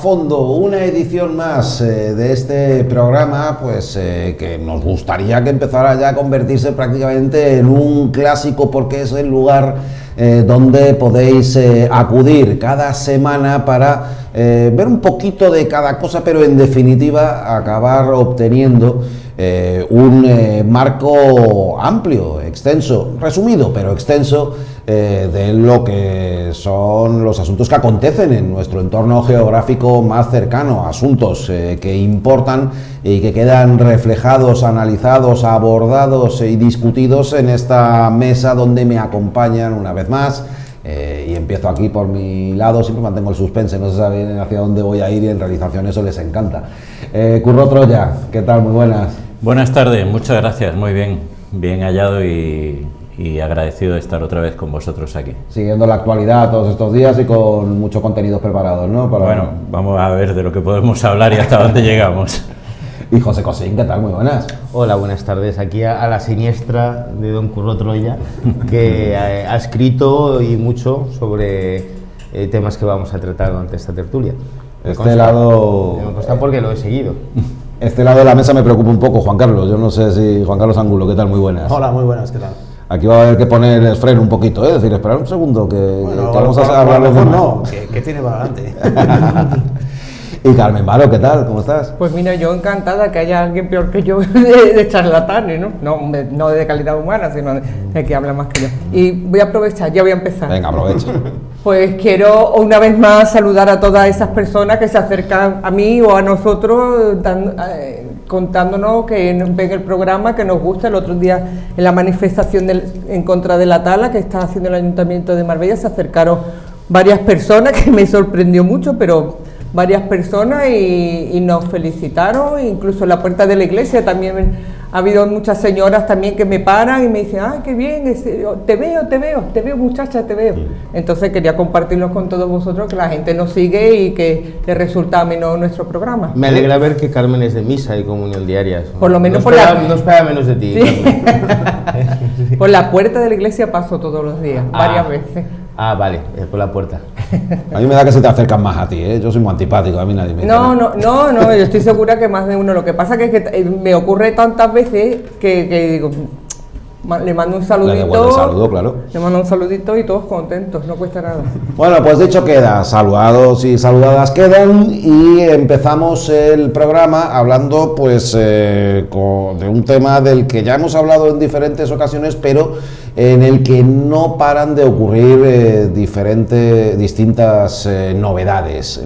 fondo, una edición más de este programa, pues que nos gustaría que empezara ya a convertirse prácticamente en un clásico, porque es el lugar donde podéis acudir cada semana para ver un poquito de cada cosa, pero en definitiva acabar obteniendo un marco amplio, extenso, resumido, pero extenso, de lo que son los asuntos que acontecen en nuestro entorno geográfico más cercano, asuntos que importan y que quedan reflejados, analizados, abordados y discutidos en esta mesa donde me acompañan una vez más. Y empiezo aquí por mi lado, siempre mantengo el suspense, no se sabe hacia dónde voy a ir, y en realización eso les encanta. Curro Troya, ¿qué tal? Muy buenas. Buenas tardes, muchas gracias, muy bien, bien hallado y agradecido de estar otra vez con vosotros aquí. Siguiendo la actualidad todos estos días y con muchos contenidos preparados, ¿no? Bueno, vamos a ver de lo que podemos hablar y hasta dónde llegamos. Y José Cosín, ¿qué tal? Muy buenas. Hola, buenas tardes. Aquí a la siniestra de don Curro Troya, que ha escrito y mucho sobre temas que vamos a tratar durante esta tertulia. Me consta porque lo he seguido. Este lado de la mesa me preocupa un poco, Juan Carlos. Yo no sé si... Juan Carlos Angulo, ¿qué tal? Muy buenas. Hola, muy buenas, ¿qué tal? Aquí va a haber que poner el freno un poquito, es decir, esperar un segundo, que vamos a hablar de mejor no, que tiene para adelante. Y Carmen Varo, ¿qué tal? ¿Cómo estás? Pues mira, yo encantada que haya alguien peor que yo de charlatanes, ¿no? No de calidad humana, sino de que habla más que yo. Y voy a aprovechar, ya voy a empezar. Venga, aprovecha. Pues quiero una vez más saludar a todas esas personas que se acercan a mí o a nosotros contándonos que ven el programa, que nos gusta. El otro día en la manifestación en contra de la tala que está haciendo el Ayuntamiento de Marbella se acercaron varias personas, que me sorprendió mucho, pero varias personas y nos felicitaron. Incluso en la puerta de la iglesia también ha habido muchas señoras también que me paran y me dicen: ¡ay, qué bien! Te veo muchacha, te veo. Entonces quería compartirlo con todos vosotros, que la gente nos sigue y que les resulta ameno nuestro programa. Me alegra ver que Carmen es de misa y comunión diarias. Por lo menos no espera menos de ti. Sí. Por la puerta de la iglesia paso todos los días, varias veces. Ah, vale, por la puerta. A mí me da que se te acercan más a ti, ¿eh? Yo soy muy antipático, a mí nadie me No, yo estoy segura que más de uno. Lo que pasa es que me ocurre tantas veces que digo, le mando un saludito. Le devuelvo el saludo, claro. Le mando un saludito y todos contentos, no cuesta nada. Bueno, pues dicho queda, saludados y saludadas quedan, y empezamos el programa hablando pues de un tema del que ya hemos hablado en diferentes ocasiones, pero en el que no paran de ocurrir distintas novedades.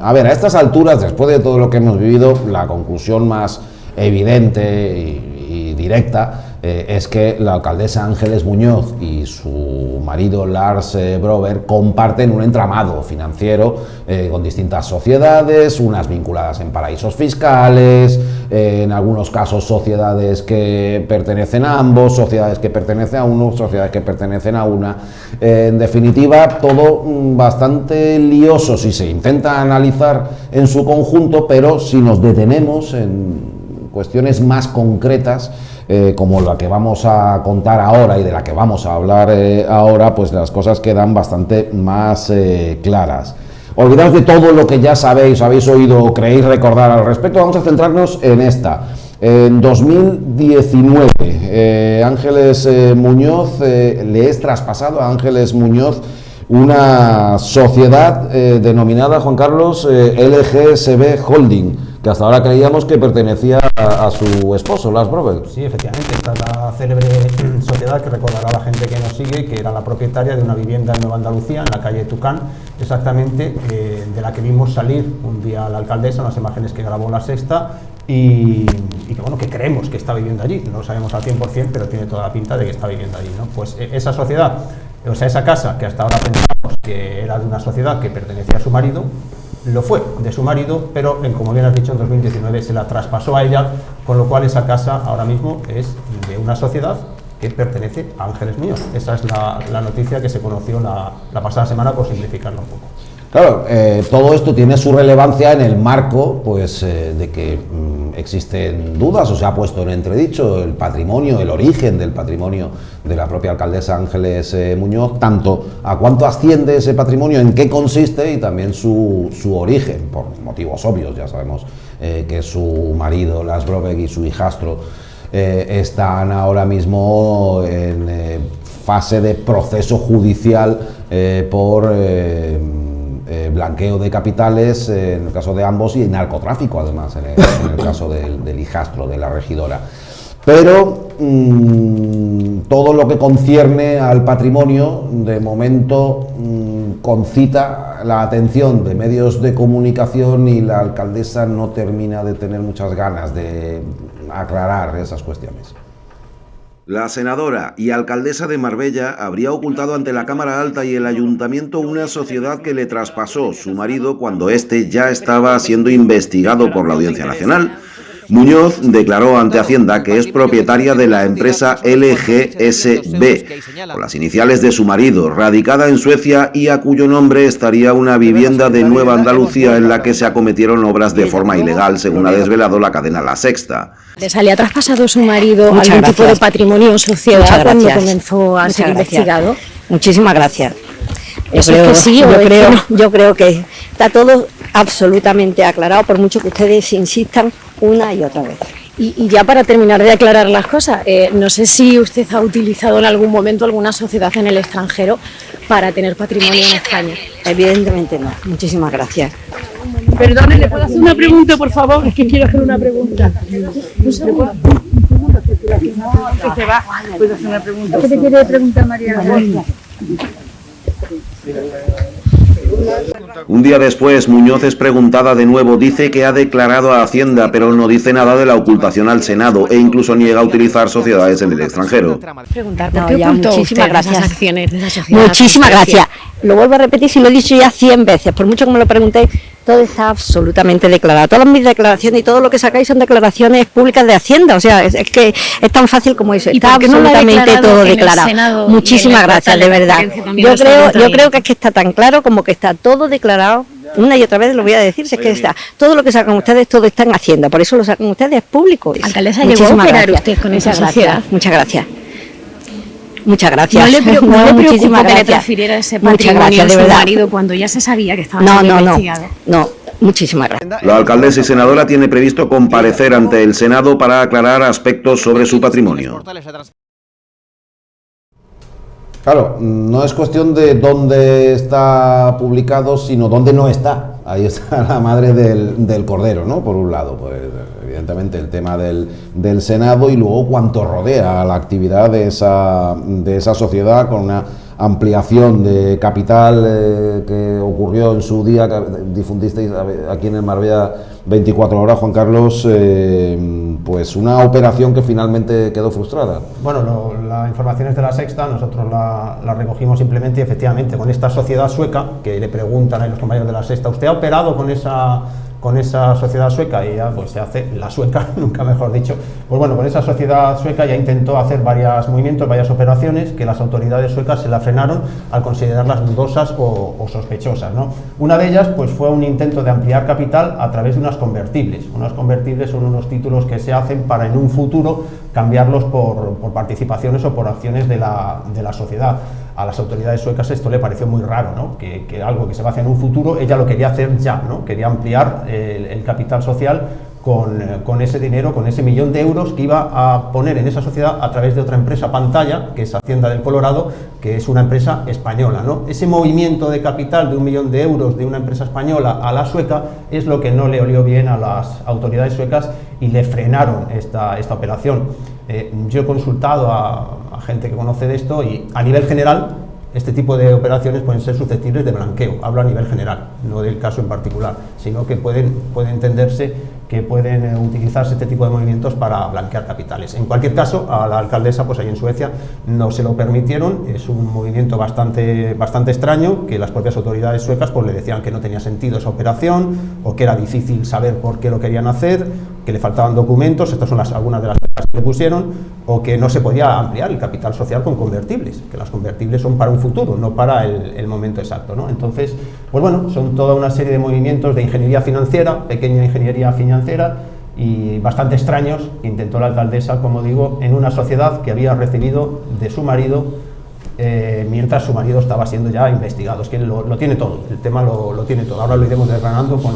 A ver, a estas alturas, después de todo lo que hemos vivido, la conclusión más evidente y directa es que la alcaldesa Ángeles Muñoz y su marido Lars Brover comparten un entramado financiero con distintas sociedades, unas vinculadas en paraísos fiscales, en algunos casos sociedades que pertenecen a ambos, sociedades que pertenecen a uno, sociedades que pertenecen a una. En definitiva, todo bastante lioso si se intenta analizar en su conjunto, pero si nos detenemos en cuestiones más concretas, como la que vamos a contar ahora y de la que vamos a hablar ahora, pues las cosas quedan bastante más claras. Olvidaos de todo lo que ya sabéis, habéis oído o creéis recordar al respecto. Vamos a centrarnos en esta. En 2019, Ángeles Muñoz, le es traspasado a Ángeles Muñoz una sociedad denominada, Juan Carlos, LGSB Holding, que hasta ahora creíamos que pertenecía a su esposo, Lars Brover. Sí, efectivamente, esta es la célebre sociedad que recordará a la gente que nos sigue, que era la propietaria de una vivienda en Nueva Andalucía, en la calle Tucán, exactamente, de la que vimos salir un día a la alcaldesa, unas imágenes que grabó La Sexta, y que bueno, que creemos que está viviendo allí. No lo sabemos al 100%, pero tiene toda la pinta de que está viviendo allí, ¿no? Pues esa sociedad, o sea, esa casa que hasta ahora pensamos que era de una sociedad que pertenecía a su marido, lo fue de su marido, pero como bien has dicho, en 2019 se la traspasó a ella, con lo cual esa casa ahora mismo es de una sociedad que pertenece a Ángeles Muñoz. Esa es la noticia que se conoció la pasada semana, por simplificarlo un poco. Claro, todo esto tiene su relevancia en el marco, pues, de que existen dudas o se ha puesto en entredicho el patrimonio, el origen del patrimonio de la propia alcaldesa Ángeles Muñoz, tanto a cuánto asciende ese patrimonio, en qué consiste y también su origen, por motivos obvios. Ya sabemos que su marido, Las Brobeck, y su hijastro están ahora mismo en fase de proceso judicial por blanqueo de capitales en el caso de ambos y narcotráfico, además, en el caso del hijastro de la regidora. Pero todo lo que concierne al patrimonio, de momento, concita la atención de medios de comunicación y la alcaldesa no termina de tener muchas ganas de aclarar esas cuestiones. La senadora y alcaldesa de Marbella habría ocultado ante la Cámara Alta y el Ayuntamiento una sociedad que le traspasó su marido cuando éste ya estaba siendo investigado por la Audiencia Nacional. Muñoz declaró ante Hacienda que es propietaria de la empresa LGSB, con las iniciales de su marido, radicada en Suecia y a cuyo nombre estaría una vivienda de Nueva Andalucía en la que se acometieron obras de forma ilegal, según ha desvelado la cadena La Sexta. ¿Se le ha traspasado su marido algún tipo de patrimonio o sociedad cuando comenzó a ser investigado? Muchísimas gracias. Yo creo que está todo absolutamente aclarado, por mucho que ustedes insistan una y otra vez. Y ya para terminar de aclarar las cosas, no sé si usted ha utilizado en algún momento alguna sociedad en el extranjero para tener patrimonio en España. Evidentemente no. Muchísimas gracias. Perdone, ¿le puedo hacer una pregunta, por favor? Es que quiero hacer una pregunta. Un segundo. Que se va. ¿Puedo hacer una pregunta? ¿Qué te quiere preguntar, María? Un día después, Muñoz es preguntada de nuevo, dice que ha declarado a Hacienda, pero no dice nada de la ocultación al Senado e incluso niega a utilizar sociedades en el extranjero. Muchísimas gracias. Muchísimas gracias. Lo vuelvo a repetir, si lo he dicho ya 100 veces, por mucho que me lo preguntéis, todo está absolutamente declarado. Todas mis declaraciones y todo lo que sacáis son declaraciones públicas de Hacienda, o sea, es que es tan fácil como eso. Está absolutamente todo declarado. Muchísimas gracias, de verdad. Yo creo que es que está tan claro como que está todo declarado. Una y otra vez lo voy a decir, si es que está todo lo que sacan ustedes, todo está en Hacienda, por eso lo sacan ustedes, es público. Alcaldesa, ¿llegó a operar usted con esa sociedad? Muchas gracias. Muchas gracias. ¿No le preocupó muchísimas que le gracias. transfiriera ese patrimonio a su marido cuando ya se sabía que estaba siendo investigado? No, muchísimas gracias. La alcaldesa y senadora tiene previsto comparecer ante el Senado para aclarar aspectos sobre su patrimonio. Claro, no es cuestión de dónde está publicado, sino dónde no está. Ahí está la madre del cordero, ¿no? Por un lado, pues evidentemente el tema del Senado y luego cuanto rodea a la actividad de esa sociedad, con una ampliación de capital que ocurrió en su día, que difundisteis aquí en el Marbella 24 horas, Juan Carlos, pues una operación que finalmente quedó frustrada. Bueno, la información es de La Sexta, nosotros la recogimos simplemente y efectivamente con esta sociedad sueca, que le preguntan a los compañeros de La Sexta, ¿usted ha operado con esa sociedad sueca? Y ya pues se hace la sueca, nunca mejor dicho. Pues bueno, con esa sociedad sueca ya intentó hacer varios movimientos, varias operaciones que las autoridades suecas se la frenaron al considerarlas dudosas o sospechosas, ¿no? Una de ellas pues fue un intento de ampliar capital a través de unas convertibles. Unas convertibles son unos títulos que se hacen para en un futuro cambiarlos por participaciones o por acciones de la sociedad. A las autoridades suecas esto le pareció muy raro, ¿no? Que algo que se va a hacer en un futuro, ella lo quería hacer ya, ¿no? Quería ampliar el capital social con ese dinero, con ese 1 millón de euros que iba a poner en esa sociedad a través de otra empresa pantalla, que es Hacienda del Colorado, que es una empresa española, ¿no? Ese movimiento de capital de 1 millón de euros de una empresa española a la sueca es lo que no le olió bien a las autoridades suecas y le frenaron esta operación. Yo he consultado a gente que conoce de esto y a nivel general este tipo de operaciones pueden ser susceptibles de blanqueo. Hablo a nivel general, no del caso en particular, sino que puede entenderse que pueden utilizarse este tipo de movimientos para blanquear capitales. En cualquier caso, a la alcaldesa, pues ahí en Suecia, no se lo permitieron. Es un movimiento bastante extraño, que las propias autoridades suecas pues le decían que no tenía sentido esa operación, o que era difícil saber por qué lo querían hacer, que le faltaban documentos. Estas son algunas de las cosas que pusieron, o que no se podía ampliar el capital social con convertibles, que las convertibles son para un futuro, no para el momento exacto, ¿no? Entonces, pues bueno, son toda una serie de movimientos de ingeniería financiera, pequeña ingeniería financiera, y bastante extraños que intentó la alcaldesa, como digo, en una sociedad que había recibido de su marido mientras su marido estaba siendo ya investigado. Es que lo tiene todo, el tema lo tiene todo. Ahora lo iremos desgranando con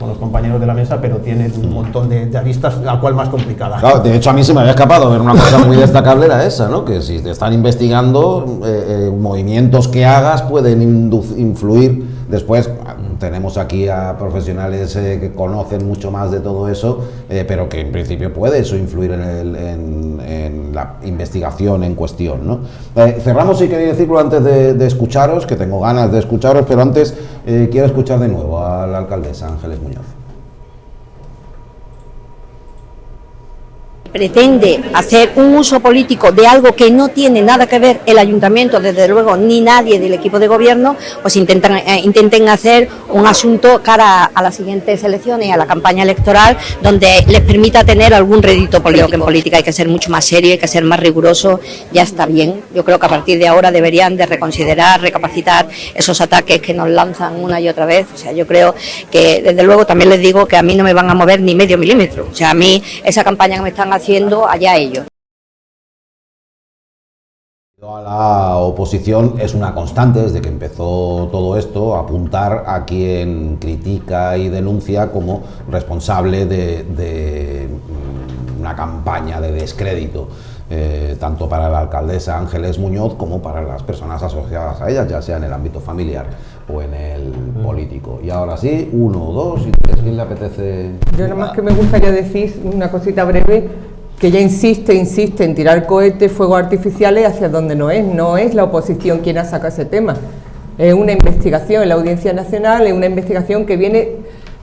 los compañeros de la mesa, pero tiene un montón de aristas, la cual más complicada. Claro, de hecho a mí se me había escapado ver una cosa muy destacable, era esa, ¿no? Que si te están investigando, movimientos que hagas pueden influir. Después tenemos aquí a profesionales que conocen mucho más de todo eso, pero que en principio puede eso influir en la investigación en cuestión, ¿no? Cerramos, si queréis decirlo, antes de escucharos, que tengo ganas de escucharos, pero antes quiero escuchar de nuevo a la alcaldesa Ángeles Muñoz. Pretende hacer un uso político de algo que no tiene nada que ver el ayuntamiento, desde luego, ni nadie del equipo de gobierno, pues intenten hacer un asunto cara a las siguientes elecciones y a la campaña electoral, donde les permita tener algún rédito político. Que en política hay que ser mucho más serio, hay que ser más riguroso, ya está bien. Yo creo que a partir de ahora deberían de reconsiderar, recapacitar esos ataques que nos lanzan una y otra vez. O sea, yo creo que, desde luego, también les digo que a mí no me van a mover ni medio milímetro. O sea, a mí esa campaña que me están haciendo, allá ellos. A la oposición es una constante desde que empezó todo esto, apuntar a quien critica y denuncia como responsable de una campaña de descrédito, tanto para la alcaldesa Ángeles Muñoz como para las personas asociadas a ella, ya sea en el ámbito familiar o en el político. Y ahora sí, 1, 2 y 3, ¿quién le apetece? Yo nada más que me gustaría decir una cosita breve, que ella insiste en tirar cohetes, fuegos artificiales hacia donde no es la oposición quien ha sacado ese tema. Es una investigación en la Audiencia Nacional, es una investigación que viene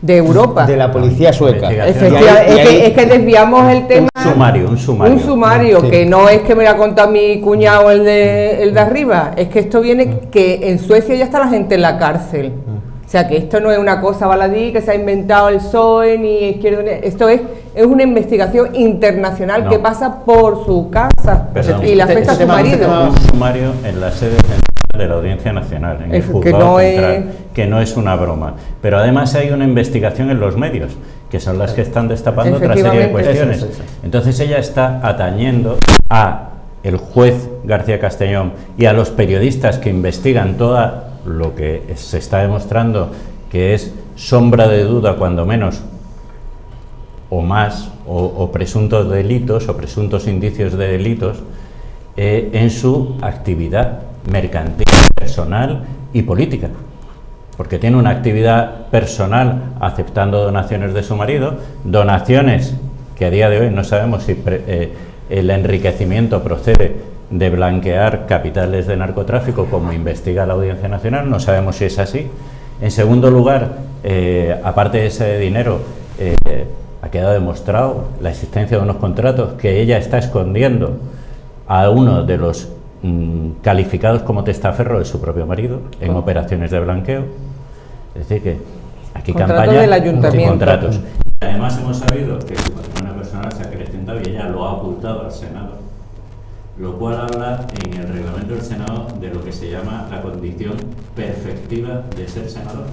de Europa. De la policía sueca. Efectivamente, es que desviamos el tema. Un sumario. Que no es que me lo ha contado mi cuñado el de arriba, es que esto viene que en Suecia ya está la gente en la cárcel. O sea, que esto no es una cosa baladí que se ha inventado el PSOE ni Izquierda Unida. Esto es una investigación internacional que pasa por su casa. Perdón. Y le afecta a su marido. Un sumario en la sede central de la Audiencia Nacional, en el juzgado central, que no es una broma. Pero además hay una investigación en los medios, que son las que están destapando otra serie de cuestiones. Entonces ella está atañendo a el juez García Castellón y a los periodistas que investigan toda lo que se está demostrando que es sombra de duda, cuando menos, o más, o presuntos delitos o presuntos indicios de delitos en su actividad mercantil, personal y política. Porque tiene una actividad personal aceptando donaciones de su marido, donaciones que a día de hoy no sabemos si el enriquecimiento procede de blanquear capitales de narcotráfico, como investiga la Audiencia Nacional, no sabemos si es así. En segundo lugar, aparte de ese dinero, ha quedado demostrado la existencia de unos contratos que ella está escondiendo a uno de los calificados como testaferro de su propio marido en operaciones de blanqueo. Es decir, que aquí campaña de contratos. Además hemos sabido que su patrimonio personal se ha acrecentado y ella lo ha ocultado al Senado, lo cual habla en el reglamento del Senado de lo que se llama la condición perfectiva de ser senador.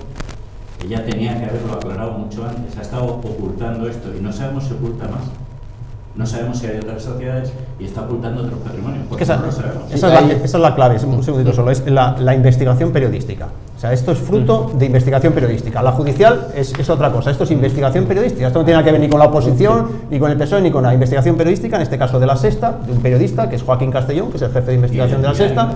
Ella tenía que haberlo aclarado mucho antes, ha estado ocultando esto y no sabemos si oculta más. No sabemos si hay otras sociedades y está ocultando otros patrimonios. Esa es la clave, un segundito solo, es la investigación periodística. O sea, esto es fruto de investigación periodística. La judicial es otra cosa, esto es investigación periodística. Esto no tiene nada que ver ni con la oposición, ni con el PSOE, ni con la investigación periodística, en este caso de La Sexta, de un periodista que es Joaquín Castellón, que es el jefe de investigación de La Sexta.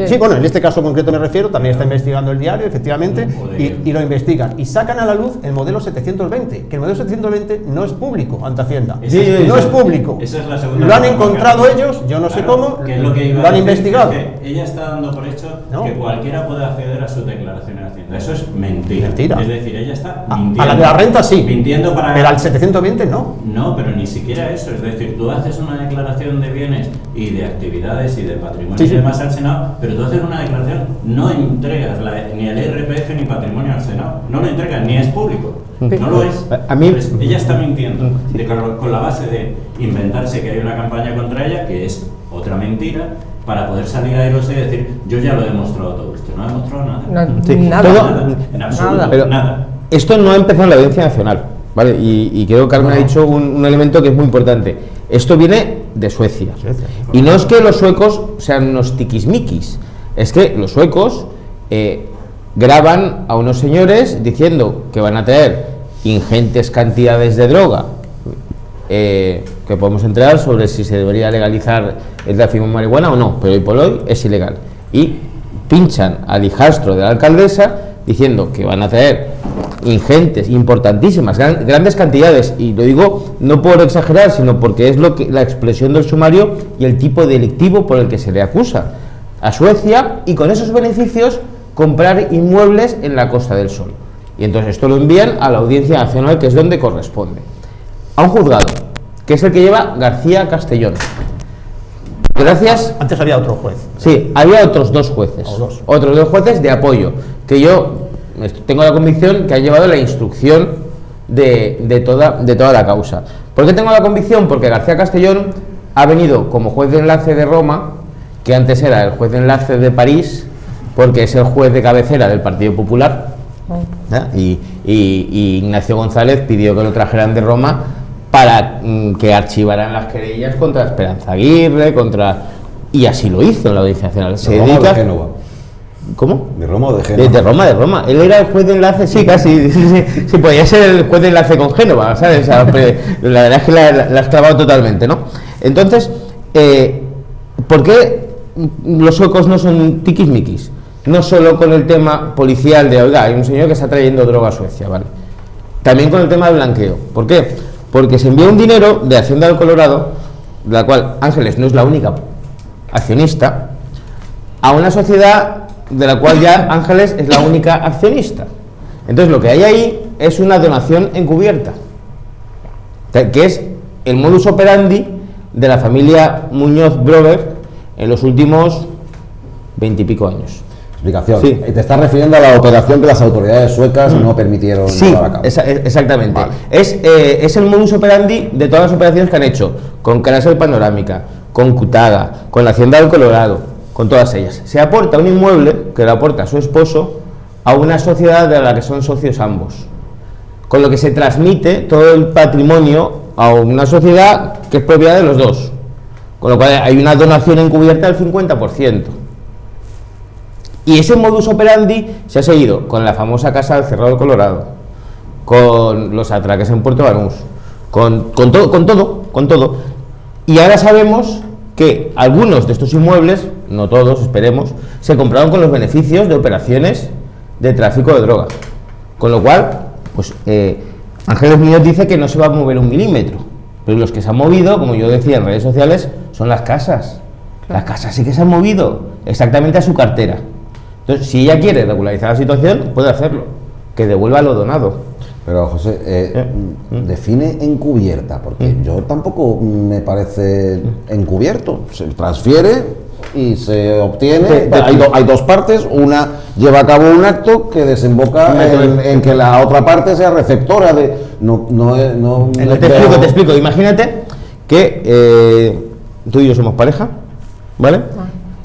Sí, bueno, en este caso concreto me refiero, también está investigando el diario, efectivamente, y lo investigan. Y sacan a la luz el modelo 720, que el modelo 720 no es público ante Hacienda. No es público. Lo han encontrado ellos, yo no sé cómo, lo han investigado. Ella está dando por hecho que cualquiera puede acceder a sus declaraciones de Hacienda. Eso es mentira. Es decir, ella está mintiendo. A la de la renta sí, mintiendo para pero al 720 no. No, pero ni siquiera eso. Es decir, tú haces una declaración de bienes y de actividades y de patrimonio y demás al Senado Senado, pero tú haces una declaración, no entregas ni el IRPF ni patrimonio al Senado, no lo entregas, ni es público, no lo es. A mí, pues ella está mintiendo, con la base de inventarse que hay una campaña contra ella, que es otra mentira, para poder salir a irse y decir, yo ya lo he demostrado todo. Usted no ha demostrado nada. Nada. En absoluto, pero nada. Esto no ha empezado en la Audiencia Nacional, ¿vale? Y creo que Carmen ha dicho un elemento que es muy importante. Esto viene de Suecia. Y no es que los suecos sean unos tiquismiquis, es que los suecos graban a unos señores diciendo que van a traer ingentes cantidades de droga, que podemos entrar sobre si se debería legalizar el tráfico de marihuana o no, pero hoy por hoy es ilegal. Y pinchan al hijastro de la alcaldesa diciendo que van a traer ingentes, importantísimas, grandes cantidades, y lo digo no por exagerar, sino porque es la expresión del sumario y el tipo delictivo por el que se le acusa a Suecia, y con esos beneficios comprar inmuebles en la Costa del Sol. Y entonces esto lo envían a la Audiencia Nacional, que es donde corresponde, a un juzgado, que es el que lleva García Castellón. Gracias. Antes había otro juez. Sí, había otros dos jueces. Otros dos jueces de apoyo, que yo tengo la convicción que ha llevado la instrucción de toda la causa. ¿Por qué tengo la convicción? Porque García Castellón ha venido como juez de enlace de Roma, que antes era el juez de enlace de París, porque es el juez de cabecera del Partido Popular, y Ignacio González pidió que lo trajeran de Roma para que archivaran las querellas contra Esperanza Aguirre, y así lo hizo en la Audiencia Nacional. Se dedica... de Génova. ¿Cómo? ¿De Roma o de Génova? De Roma. Él era el juez de enlace, sí, casi. Sí, podía ser el juez de enlace con Génova, ¿sabes? O sea, la verdad es que la has clavado totalmente, ¿no? Entonces, ¿por qué los suecos no son tiquismiquis? No solo con el tema policial de, oiga, hay un señor que está trayendo droga a Suecia, ¿vale? También con el tema del blanqueo. ¿Por qué? Porque se envía un dinero de Hacienda del Colorado, de la cual Ángeles no es la única accionista, a una sociedad de la cual ya Ángeles es la única accionista. Entonces lo que hay ahí es una donación encubierta, que es el modus operandi de la familia Muñoz Brover en los últimos 20 y pico años. Explicación. Sí. Te estás refiriendo a la operación que las autoridades suecas no permitieron llevar a cabo. Exactamente. Vale. Es el modus operandi de todas las operaciones que han hecho con Carasel Panorámica, con Cutaga, con la Hacienda del Colorado, con todas ellas. Se aporta un inmueble que le aporta a su esposo a una sociedad de la que son socios ambos, con lo que se transmite todo el patrimonio a una sociedad que es propiedad de los dos, con lo cual hay una donación encubierta del 50%. Y ese modus operandi se ha seguido con la famosa casa del Cerrado Colorado, con los atraques en Puerto Banús, con todo. Y ahora sabemos que algunos de estos inmuebles, no todos, esperemos, se compraron con los beneficios de operaciones de tráfico de droga. Con lo cual, pues Ángeles Muñoz dice que no se va a mover un milímetro, pero los que se han movido, como yo decía en redes sociales, son las casas. Las casas sí que se han movido exactamente a su cartera. Entonces, si ella quiere regularizar la situación, puede hacerlo, que devuelva lo donado. Pero José, define encubierta, porque yo tampoco me parece encubierto. Se transfiere y se obtiene. Hay dos partes. Una lleva a cabo un acto que desemboca en que la otra parte sea receptora de. Te explico. Imagínate que tú y yo somos pareja, ¿vale?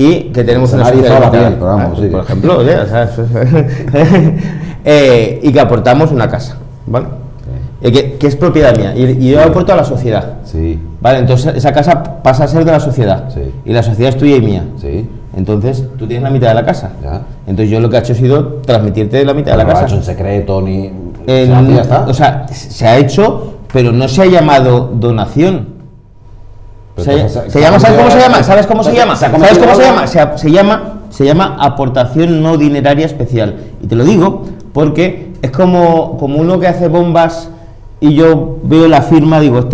Y que tenemos una sociedad por ejemplo, y que aportamos una casa, ¿vale? Que es propiedad mía y yo aporto a la sociedad, sí. ¿Vale? Entonces esa casa pasa a ser de la sociedad, sí. Y la sociedad es tuya y mía, sí. Entonces tú tienes la mitad de la casa, ya. Entonces yo lo que he hecho ha sido transmitirte la mitad de la casa. No lo ha hecho en secreto ni... ya está. O sea, se ha hecho, pero no se ha llamado donación. ¿Sabes cómo se llama? ¿Sabes cómo se llama? Se llama aportación no dineraria especial. Y te lo digo porque es como uno que hace bombas y yo veo la firma, digo,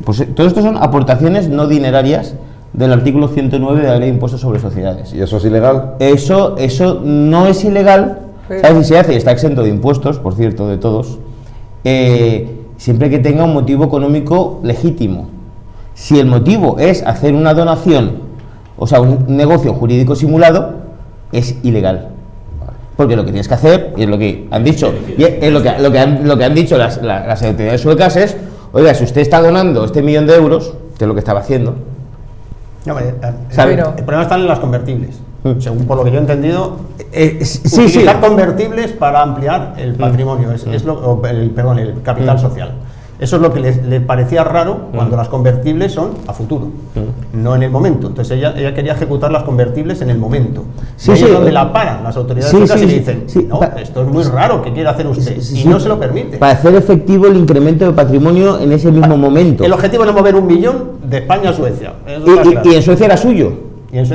pues todo esto son aportaciones no dinerarias del artículo 109 de la Ley de Impuestos sobre Sociedades. ¿Y eso es ilegal? Eso no es ilegal, ¿sabes? Si se hace y está exento de impuestos, por cierto, de todos, siempre que tenga un motivo económico legítimo. Si el motivo es hacer una donación o sea, un negocio jurídico simulado es ilegal. Porque lo que tienes que hacer, y es lo que han dicho, y es lo que han dicho las autoridades suecas es, oiga, si usted está donando este 1.000.000 de euros, que es lo que estaba haciendo. No, el problema está en las convertibles. Según por lo que yo he entendido, utilizar convertibles para ampliar el patrimonio, el capital social. Eso es lo que le parecía raro cuando las convertibles son a futuro, no en el momento. Entonces ella quería ejecutar las convertibles en el momento. Es donde la paran las autoridades suecas y le dicen, no, esto es muy raro, ¿qué quiere hacer usted? Y no se lo permite. Para hacer efectivo el incremento de patrimonio en ese mismo momento. El objetivo es mover 1 millón de España a Suecia. Y en Suecia era suyo. Y en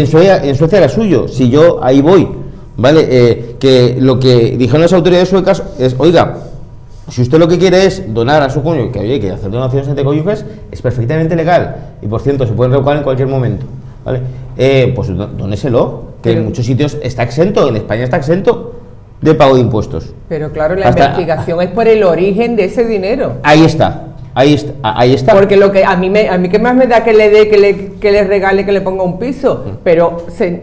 Suecia era suyo. Si yo ahí voy, ¿vale? Que lo que dijeron las autoridades suecas es, oiga, si usted lo que quiere es donar a su cónyuge, que oye, que hacer donaciones entre cónyuges es perfectamente legal y por cierto se pueden revocar en cualquier momento, ¿vale? Pues dóneselo, que en muchos sitios está exento, en España está exento de pago de impuestos. Pero claro, la investigación es por el origen de ese dinero. Ahí está. Porque lo que a mí que más me da que le dé, que le regale, que le ponga un piso, pero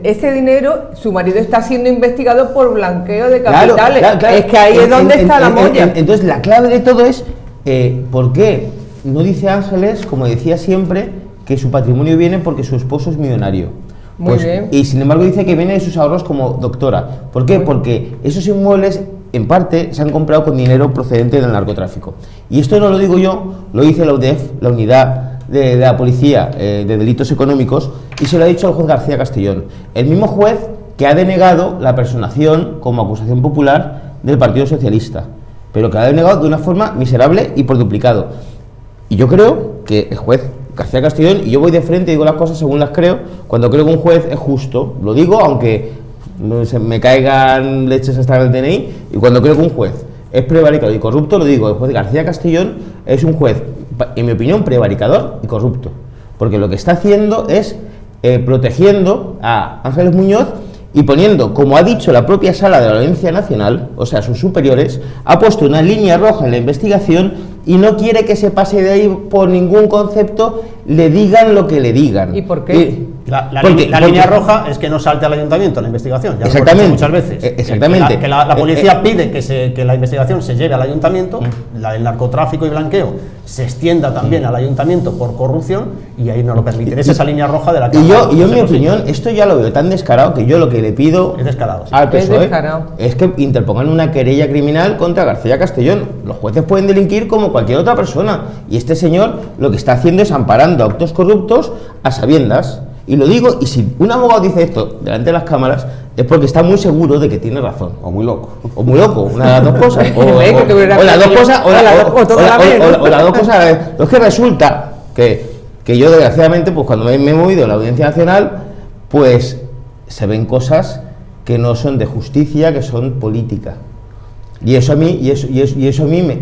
ese dinero, su marido está siendo investigado por blanqueo de capitales. Claro. Es que ahí es donde está la molla. Entonces la clave de todo es ¿por qué no dice Ángeles, como decía siempre, que su patrimonio viene porque su esposo es millonario? Muy bien. Y sin embargo dice que viene de sus ahorros como doctora. ¿Por qué? Porque esos inmuebles en parte se han comprado con dinero procedente del narcotráfico. Y esto no lo digo yo, lo dice la UDEF, la unidad de la policía de delitos económicos, y se lo ha dicho al juez García Castellón, el mismo juez que ha denegado la personación como acusación popular del Partido Socialista, pero que ha denegado de una forma miserable y por duplicado. Y yo creo que el juez García Castellón, y yo voy de frente y digo las cosas según las creo, cuando creo que un juez es justo, lo digo aunque se me caigan leches hasta el DNI, y cuando creo que un juez es prevaricador y corrupto, lo digo, el juez García Castellón es un juez, en mi opinión, prevaricador y corrupto, porque lo que está haciendo es protegiendo a Ángeles Muñoz y poniendo, como ha dicho la propia Sala de la Audiencia Nacional, o sea, sus superiores, ha puesto una línea roja en la investigación y no quiere que se pase de ahí por ningún concepto, le digan lo que le digan. ¿Y por qué? La línea roja es que no salte al ayuntamiento la investigación, ya exactamente, lo muchas veces. Exactamente. Que la policía pide que la investigación se lleve al ayuntamiento, el narcotráfico y blanqueo se extienda también al ayuntamiento por corrupción, y ahí no lo permiten. Es esa línea roja de la que... Y yo en mi opinión, esto ya lo veo tan descarado que yo lo que le pido es descarado, sí, al PSOE es que interpongan una querella criminal contra García Castellón. Los jueces pueden delinquir como cualquier otra persona, y este señor lo que está haciendo es amparando actos corruptos a sabiendas. Y lo digo, y si un abogado dice esto delante de las cámaras, es porque está muy seguro de que tiene razón. O muy loco. O muy loco, una de las dos cosas. O las dos cosas, o las dos cosas. Es que resulta que yo, desgraciadamente, pues cuando me he movido en la Audiencia Nacional, pues se ven cosas que no son de justicia, que son política. Y eso a mí,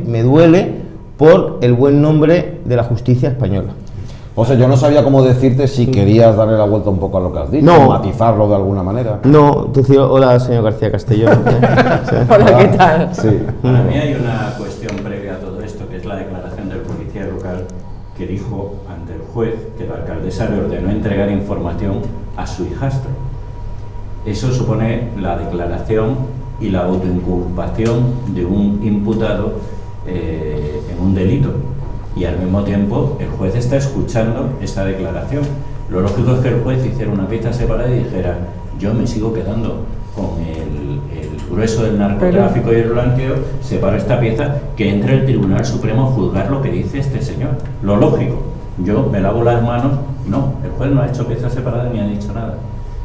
me duele por el buen nombre de la justicia española. O sea, yo no sabía cómo decirte si querías darle la vuelta un poco a lo que has dicho, matizarlo de alguna manera. No, te decía, hola, señor García Castellón. Hola, ¿qué tal? Sí. Para mí hay una cuestión previa a todo esto, que es la declaración del policía local que dijo ante el juez que la alcaldesa le ordenó entregar información a su hijastro. Eso supone la declaración y la autoinculpación de un imputado en un delito. Y al mismo tiempo el juez está escuchando esta declaración. Lo lógico es que el juez hiciera una pieza separada y dijera, yo me sigo quedando con el grueso del narcotráfico y el blanqueo, separo esta pieza, que entre el Tribunal Supremo a juzgar lo que dice este señor. Lo lógico. Yo me lavo las manos. No, el juez no ha hecho pieza separada ni ha dicho nada.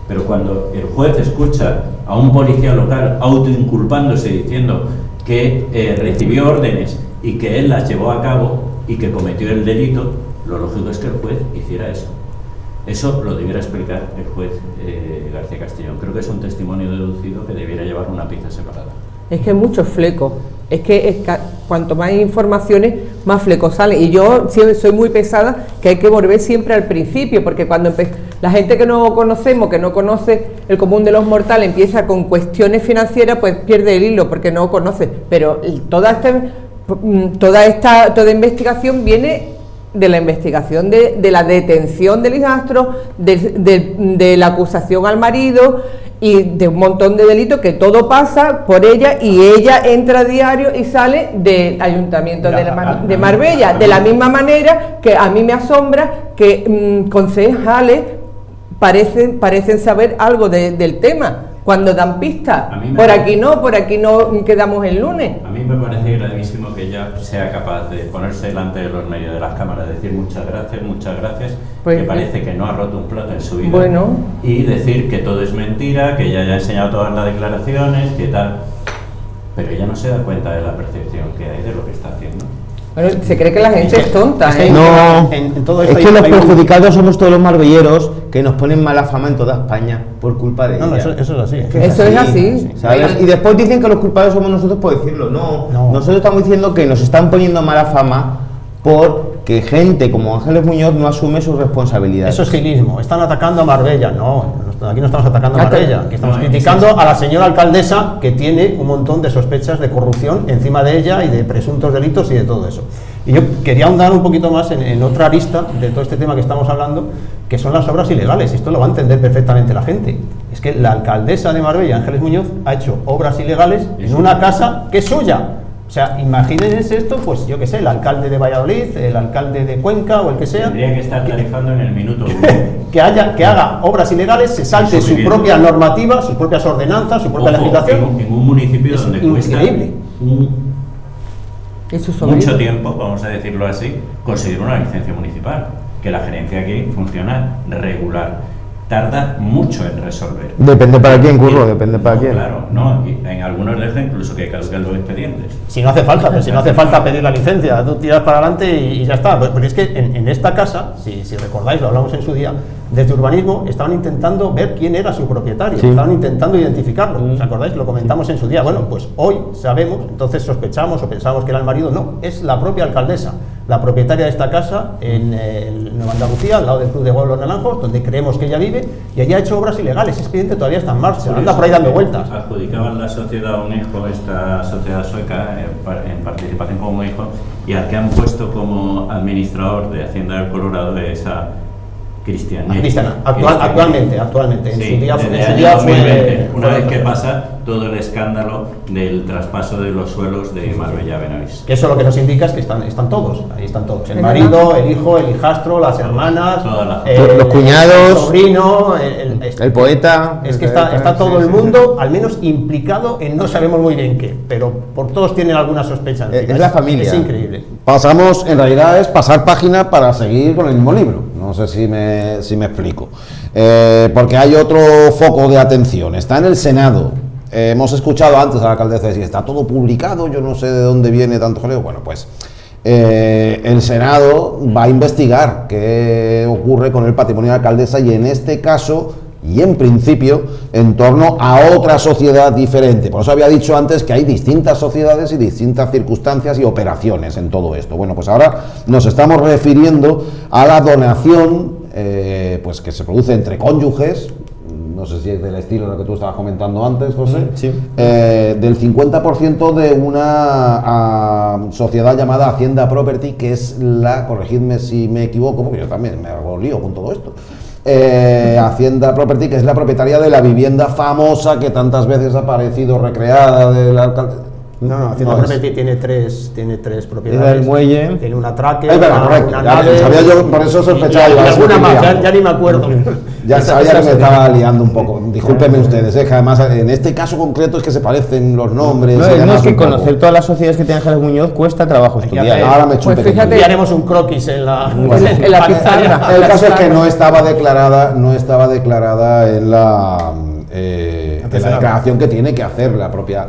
Pero cuando el juez escucha a un policía local autoinculpándose, diciendo que recibió órdenes y que él las llevó a cabo y que cometió el delito, lo lógico es que el juez hiciera eso. Eso lo debiera explicar el juez García Castellón. Creo que es un testimonio deducido que debiera llevar una pieza separada. Es que hay muchos flecos. Es que cuanto más informaciones, más flecos salen. Y yo siempre soy muy pesada, que hay que volver siempre al principio, porque cuando la gente que no conocemos, que no conoce el común de los mortales, empieza con cuestiones financieras, pues pierde el hilo, porque no conoce. Pero toda investigación viene de la investigación de la detención del hijastro, de la acusación al marido y de un montón de delitos, que todo pasa por ella, y ella entra a diario y sale del Ayuntamiento de Marbella, de la misma manera que a mí me asombra que concejales parecen saber algo del tema, cuando dan pistas. Por aquí no quedamos el lunes. A mí me parece gravísimo que ella sea capaz de ponerse delante de los medios de las cámaras, decir muchas gracias, pues, que parece que no ha roto un plato en su vida, bueno, y decir que todo es mentira, que ella ya ha enseñado todas las declaraciones, que tal, pero ella no se da cuenta de la percepción que hay de lo que está haciendo. Bueno, se cree que la gente es tonta, ¿eh? No, en todo esto es que los perjudicados somos todos los marbelleros, que nos ponen mala fama en toda España por culpa de ella. No, eso es así. Eso es así. ¿Sabes? Y después dicen que los culpables somos nosotros por decirlo. No, nosotros estamos diciendo que nos están poniendo mala fama porque gente como Ángeles Muñoz no asume sus responsabilidades. Eso es gilismo. Están atacando a Marbella. No, aquí no estamos atacando a Marbella. Aquí estamos criticando a la señora alcaldesa, que tiene un montón de sospechas de corrupción encima de ella y de presuntos delitos y de todo eso. Y yo quería ahondar un poquito más en otra arista de todo este tema que estamos hablando, que son las obras ilegales. Esto lo va a entender perfectamente la gente. Es que la alcaldesa de Marbella, Ángeles Muñoz, ha hecho obras ilegales en una casa que es suya. O sea, imagínense esto, pues yo qué sé, el alcalde de Valladolid, el alcalde de Cuenca o el que sea. Tendría que estar tarifando en el minuto 1. que haga obras ilegales, se salte su propia normativa, sus propias ordenanzas, su propia legislación. En un municipio donde cuesta mucho tiempo, vamos a decirlo así, conseguir una licencia municipal, que la gerencia aquí funciona regular. Tarda mucho en resolver. Depende para quién, Curro, depende para quién. Claro, no, y en algunos dejan incluso que caduquen los expedientes. Si no hace falta, pero si no hace falta pedir la licencia, tú tiras para adelante y ya está. Porque es que en esta casa, si recordáis, lo hablamos en su día, desde urbanismo estaban intentando ver quién era su propietario, estaban intentando identificarlo. ¿Os acordáis? Lo comentamos en su día. Bueno, pues hoy sabemos, entonces sospechamos o pensamos que era el marido. No, es la propia alcaldesa, la propietaria de esta casa en Nueva Andalucía, al lado del Club de Golf Los Naranjos, donde creemos que ella vive, y allí ha hecho obras ilegales. Ese expediente todavía está en marcha, anda por ahí dando vueltas. Adjudicaban la sociedad a un hijo, esta sociedad sueca, en participación como un hijo, y al que han puesto como administrador de Hacienda del Colorado de esa Cristiana. Actualmente. En sí, su día fue una vez que pasa todo el escándalo del traspaso de los suelos de Marbella Benavís. Que eso lo que nos indica es que están todos, ahí están todos. El marido, el hijo, el hijastro, las hermanas, los cuñados, el sobrino, el poeta. Es que está todo el mundo, al menos implicado en no sabemos muy bien qué, pero por todos tienen alguna sospecha. Es la familia. Es increíble. Pasamos, en realidad es pasar página para seguir con el mismo libro. No sé si me explico. Porque hay otro foco de atención. Está en el Senado. Hemos escuchado antes a la alcaldesa decir, está todo publicado, yo no sé de dónde viene tanto jaleo. Bueno, pues el Senado va a investigar qué ocurre con el patrimonio de la alcaldesa, y en este caso, y en principio, en torno a otra sociedad diferente. Por eso había dicho antes que hay distintas sociedades y distintas circunstancias y operaciones en todo esto. Bueno, pues ahora nos estamos refiriendo a la donación pues que se produce entre cónyuges. No sé si es del estilo de lo que tú estabas comentando antes, José, sí. Del 50% de una sociedad llamada Hacienda Property, que es corregidme si me equivoco, porque yo también me hago lío con todo esto, Hacienda Property, que es la propietaria de la vivienda famosa que tantas veces ha aparecido recreada del alcalde. No, Hacienda Property tiene tres propiedades. El muelle. Tiene un atraque, una nave. Sabía yo, por eso sospechaba. Y alguna más, ya ni me acuerdo. Ya sabía que me estaba liando un poco. Discúlpenme ustedes, que además en este caso concreto es que se parecen los nombres. No es que conocer todas las sociedades que tiene Ángeles Muñoz cuesta trabajo estudiar. Ahora me pues fíjate, y haremos un croquis en la pizarra. El caso es que no estaba declarada en la declaración que tiene que hacer la propia.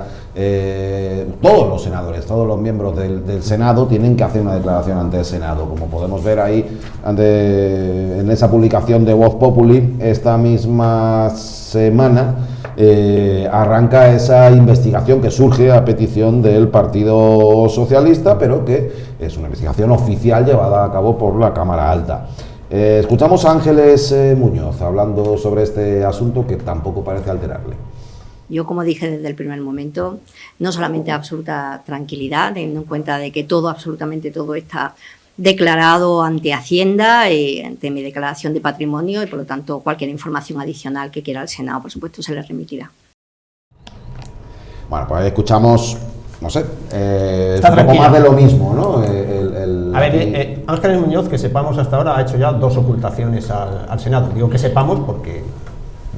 Todos los senadores, todos los miembros del Senado tienen que hacer una declaración ante el Senado, como podemos ver ahí en esa publicación de Voz Populi. Esta misma semana arranca esa investigación que surge a petición del Partido Socialista, pero que es una investigación oficial llevada a cabo por la Cámara Alta. Escuchamos a Ángeles Muñoz hablando sobre este asunto, que tampoco parece alterarle. Yo, como dije desde el primer momento, no solamente absoluta tranquilidad, teniendo en cuenta de que absolutamente todo está declarado ante Hacienda, ante mi declaración de patrimonio, y por lo tanto cualquier información adicional que quiera el Senado, por supuesto, se le remitirá. Bueno, pues escuchamos, no sé, un poco más de lo mismo, ¿no? A ver, Ángeles Muñoz, que sepamos hasta ahora, ha hecho ya 2 ocultaciones al Senado. Digo que sepamos porque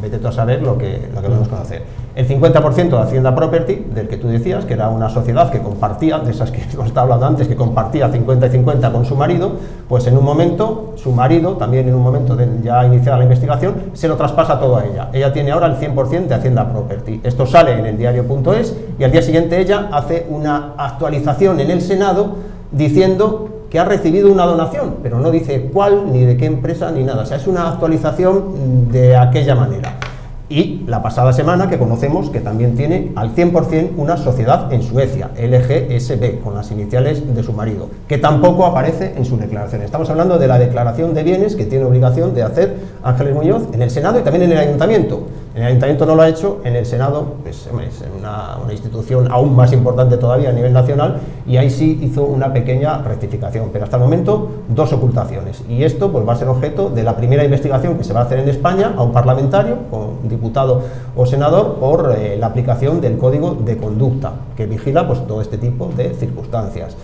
vete tú a saber lo que podemos conocer. El 50% de Hacienda Property, del que tú decías, que era una sociedad que compartía, de esas que os estaba hablando antes, que compartía 50 y 50 con su marido, pues en un momento, su marido, también en un momento de ya iniciada la investigación, se lo traspasa todo a ella. Ella tiene ahora el 100% de Hacienda Property. Esto sale en el diario.es y al día siguiente ella hace una actualización en el Senado diciendo que ha recibido una donación, pero no dice cuál, ni de qué empresa, ni nada. O sea, es una actualización de aquella manera. Y la pasada semana que conocemos que también tiene al 100% una sociedad en Suecia, LGSB, con las iniciales de su marido, que tampoco aparece en sus declaraciones. Estamos hablando de la declaración de bienes que tiene obligación de hacer Ángeles Muñoz en el Senado y también en el Ayuntamiento. En el Ayuntamiento no lo ha hecho, en el Senado pues, es una institución aún más importante todavía a nivel nacional, y ahí sí hizo una pequeña rectificación, pero hasta el momento 2 ocultaciones, y esto pues va a ser objeto de la primera investigación que se va a hacer en España a un parlamentario, un diputado o senador, por la aplicación del Código de Conducta, que vigila pues todo este tipo de circunstancias.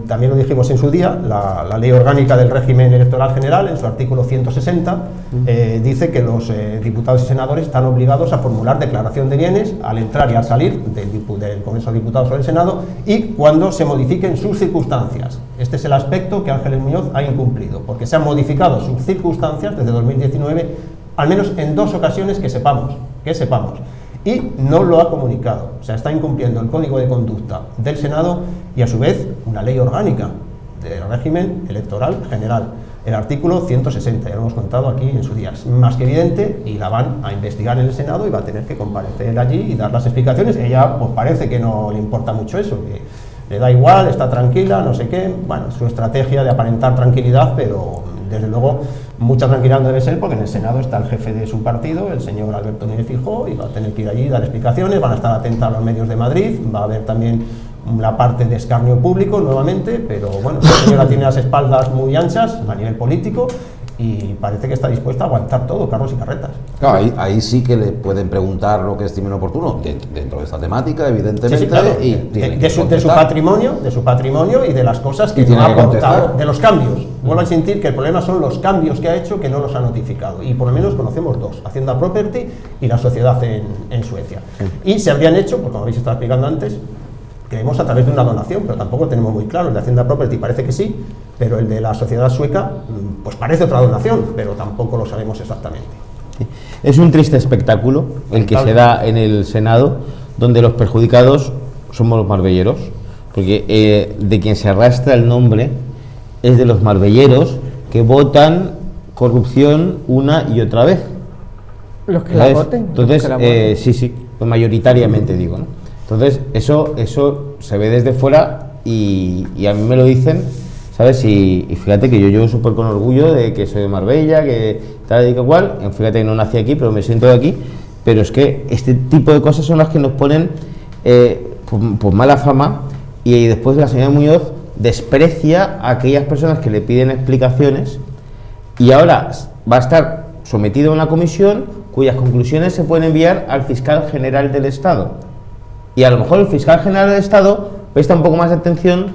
También lo dijimos en su día, la Ley Orgánica del Régimen Electoral General, en su artículo 160, dice que los diputados y senadores están obligados a formular declaración de bienes al entrar y al salir del Congreso de Diputados o del Senado, y cuando se modifiquen sus circunstancias. Este es el aspecto que Ángeles Muñoz ha incumplido, porque se han modificado sus circunstancias desde 2019, al menos en 2 ocasiones que sepamos, y no lo ha comunicado. O sea, está incumpliendo el Código de Conducta del Senado y a su vez una ley orgánica del régimen electoral general, el artículo 160, ya lo hemos contado aquí en su día. Es más que evidente, y la van a investigar en el Senado y va a tener que comparecer allí y dar las explicaciones. Ella pues parece que no le importa mucho eso, que le da igual, está tranquila, no sé qué. Bueno, su estrategia de aparentar tranquilidad, pero desde luego mucha tranquilidad no debe ser, porque en el Senado está el jefe de su partido, el señor Alberto Núñez Feijóo, y va a tener que ir allí y dar explicaciones. Van a estar atentos a los medios de Madrid, va a haber también la parte de escarnio público nuevamente, pero bueno, la señora tiene las espaldas muy anchas a nivel político y parece que está dispuesta a aguantar todo, carros y carretas. Claro, ahí sí que le pueden preguntar lo que estimen oportuno dentro de esta temática, evidentemente, sí, claro. Y de su patrimonio y de las cosas que no ha aportado, de los cambios. Vuelvo a insistir que el problema son los cambios que ha hecho, que no los ha notificado, y por lo menos conocemos 2, Hacienda Property y la sociedad en Suecia. Y se habrían hecho, pues como habéis estado explicando antes, creemos a través de una donación, pero tampoco tenemos muy claro. El de Hacienda Property parece que sí, pero el de la sociedad sueca pues parece otra donación, pero tampoco lo sabemos exactamente. Es un triste espectáculo el que se da en el Senado, donde los perjudicados somos los marbelleros, porque de quien se arrastra el nombre es de los marbelleros que votan corrupción una y otra vez. Los que la voten. Entonces, sí, pues mayoritariamente digo, ¿no? Entonces, eso se ve desde fuera y a mí me lo dicen, ¿sabes? Y fíjate que yo llevo súper con orgullo de que soy de Marbella, que tal y que cual. Fíjate que no nací aquí, pero me siento de aquí. Pero es que este tipo de cosas son las que nos ponen pues mala fama, y después la señora Muñoz desprecia a aquellas personas que le piden explicaciones, y ahora va a estar sometido a una comisión cuyas conclusiones se pueden enviar al fiscal general del Estado. Y a lo mejor el fiscal general del Estado presta un poco más de atención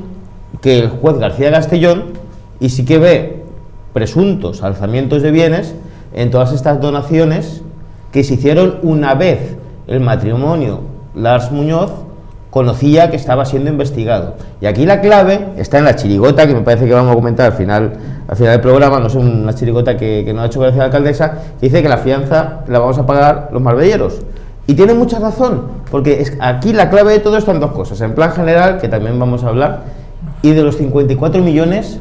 que el juez García Castellón, y sí que ve presuntos alzamientos de bienes en todas estas donaciones que se hicieron una vez el matrimonio Lars Muñoz conocía que estaba siendo investigado. Y aquí la clave está en la chirigota, que me parece que vamos a comentar al final del programa, no sé, una chirigota que nos ha hecho gracia la alcaldesa, que dice que la fianza la vamos a pagar los marbelleros. Y tiene mucha razón, porque aquí la clave de todo está en 2 cosas: en plan general, que también vamos a hablar, y de los 54 millones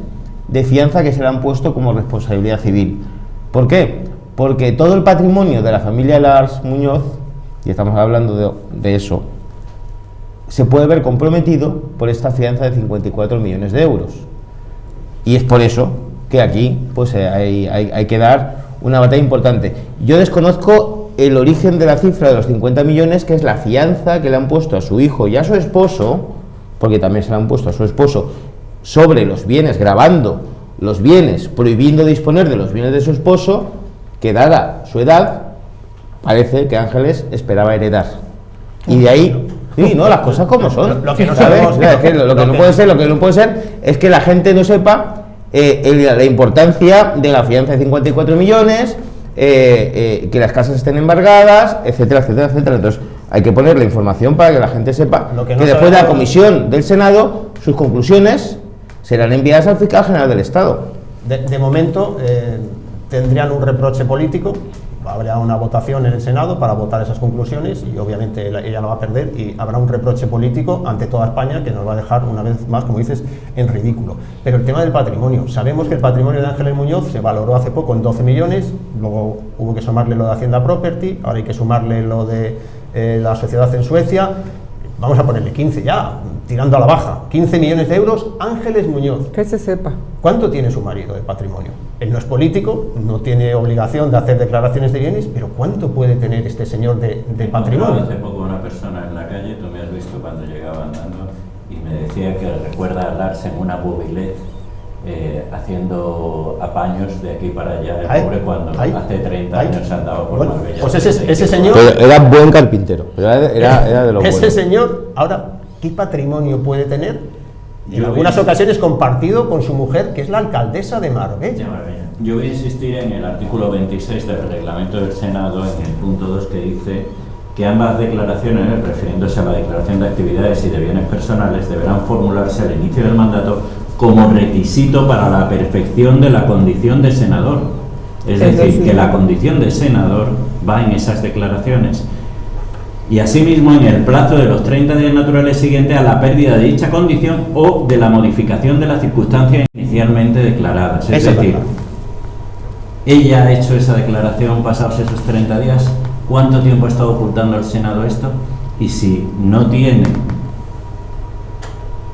de fianza que se le han puesto como responsabilidad civil. ¿Por qué? Porque todo el patrimonio de la familia Lars Muñoz, y estamos hablando de eso, se puede ver comprometido por esta fianza de 54 millones de euros. Y es por eso que aquí pues hay que dar una batalla importante. Yo desconozco el origen de la cifra de los 50 millones, que es la fianza que le han puesto a su hijo y a su esposo, porque también se le han puesto a su esposo sobre los bienes, grabando los bienes, prohibiendo disponer de los bienes de su esposo, que dada su edad, parece que Ángeles esperaba heredar. Y de ahí, sí, no, las cosas como son. Lo que no sabemos, lo que no puede ser es que la gente no sepa la importancia de la fianza de 54 millones, que las casas estén embargadas, etcétera, etcétera, etcétera. Entonces, hay que poner la información para que la gente sepa que después de la comisión del Senado, sus conclusiones serán enviadas al fiscal general del Estado. De momento tendrían un reproche político, habrá una votación en el Senado para votar esas conclusiones y obviamente ella lo va a perder y habrá un reproche político ante toda España que nos va a dejar una vez más, como dices, en ridículo. Pero el tema del patrimonio, sabemos que el patrimonio de Ángeles Muñoz se valoró hace poco en 12 millones, luego hubo que sumarle lo de Hacienda Property, ahora hay que sumarle lo de la sociedad en Suecia. Vamos a ponerle 15 ya, tirando a la baja. 15 millones de euros, Ángeles Muñoz. Que se sepa. ¿Cuánto tiene su marido de patrimonio? Él no es político, no tiene obligación de hacer declaraciones de bienes, pero ¿cuánto puede tener este señor de patrimonio? Hace poco una persona en la calle, tú me has visto cuando llegaba andando, y me decía que recuerda a Larsen en una bubilet, haciendo apaños de aquí para allá, el pobre cuando hace 30 años andaba por Marbella. Pues ese señor... Pero era buen carpintero, pero era de lo bueno. Ese señor, ahora, ¿qué patrimonio puede tener? En algunas ocasiones compartido con su mujer, que es la alcaldesa de Marbella. Yo voy a insistir en el artículo 26 del reglamento del Senado, en el punto 2, que dice que ambas declaraciones, refiriéndose a la declaración de actividades y de bienes personales, deberán formularse al inicio del mandato como requisito para la perfección de la condición de senador. Es decir, que la condición de senador va en esas declaraciones. Y asimismo en el plazo de los 30 días naturales siguientes a la pérdida de dicha condición o de la modificación de las circunstancias inicialmente declaradas. Es decir, ella ha hecho esa declaración pasados esos 30 días, ¿cuánto tiempo ha estado ocultando el Senado esto? Y si no tiene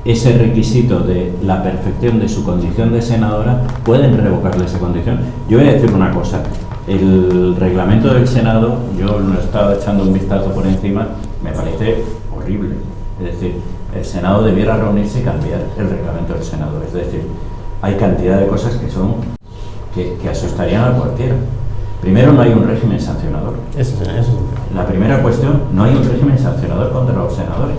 ese requisito de la perfección de su condición de senadora, pueden revocarle esa condición. Yo voy a decir una cosa, el reglamento del Senado, yo lo he estado echando un vistazo por encima, me parece horrible. Es decir, el Senado debiera reunirse y cambiar el reglamento del Senado. Es decir, hay cantidad de cosas que asustarían a cualquiera. Primero, no hay un régimen sancionador. La primera cuestión, no hay un régimen sancionador contra los senadores.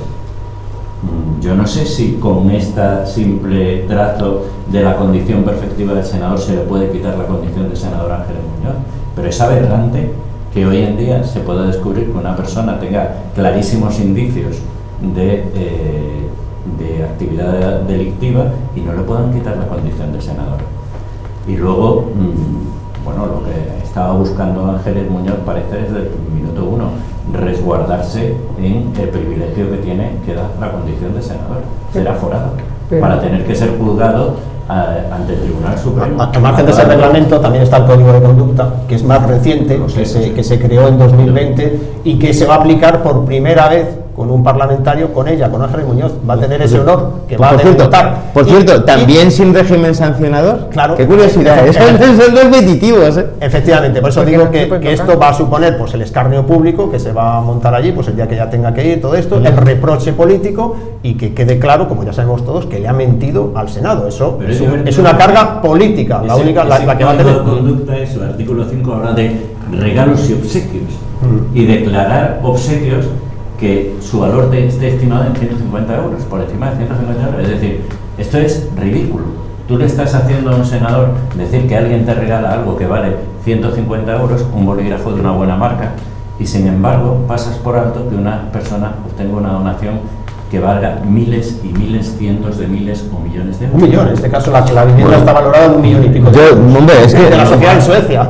Yo no sé si con esta simple trazo de la condición perfectiva del senador se le puede quitar la condición de senador a Ángeles Muñoz, pero es aberrante que hoy en día se pueda descubrir que una persona tenga clarísimos indicios de actividad delictiva y no le puedan quitar la condición de senador. Y luego, bueno, lo que estaba buscando Ángeles Muñoz parece desde el minuto 1, resguardarse en el privilegio que tiene, que da la condición de senador, ser aforado, para tener que ser juzgado ante el Tribunal Supremo. Al margen de ese reglamento también está el Código de Conducta, que es más reciente, que se creó en 2020 y que se va a aplicar por primera vez con un parlamentario, con ella, con Ángeles Muñoz. Va a tener ese honor, que va a votar. Por cierto, también sin régimen sancionador. Claro. Qué curiosidad, son repetitivos. Efectivamente, por eso digo que esto va a suponer pues el escarnio público que se va a montar allí, pues el día que ella tenga que ir, todo esto, el reproche político y que quede claro, como ya sabemos todos, que le ha mentido al Senado. Eso es una carga política, la única la que va a tener. Conducta es el artículo 5, habla de regalos y obsequios y declarar obsequios que su valor esté estimado en 150 euros, por encima de 150 euros. Es decir, esto es ridículo. Tú le estás haciendo a un senador decir que alguien te regala algo que vale 150 euros, un bolígrafo de una buena marca, y sin embargo pasas por alto que una persona obtenga una donación que valga miles y miles, cientos de miles o millones de euros. 1 millón, en este caso la vivienda está valorada en 1 millón y pico de euros. Es que de la sociedad en Suecia.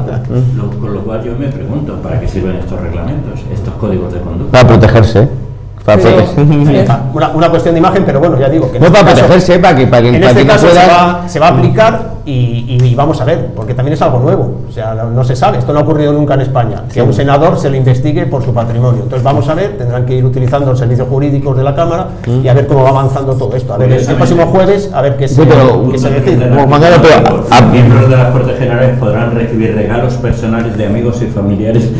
Con lo cual yo me pregunto, ¿para qué sirven estos reglamentos, estos códigos de conducta? Para protegerse. Una cuestión de imagen, pero bueno, ya digo que no para protegerse, para que en este caso se va a aplicar y vamos a ver, porque también es algo nuevo, o sea, no se sabe, esto no ha ocurrido nunca en España, que a un senador se le investigue por su patrimonio. Entonces vamos a ver, tendrán que ir utilizando los servicios jurídicos de la Cámara y a ver cómo va avanzando todo esto. A ver, el próximo jueves, a ver qué se decide. Los miembros de las Cortes Generales podrán recibir regalos personales de amigos y familiares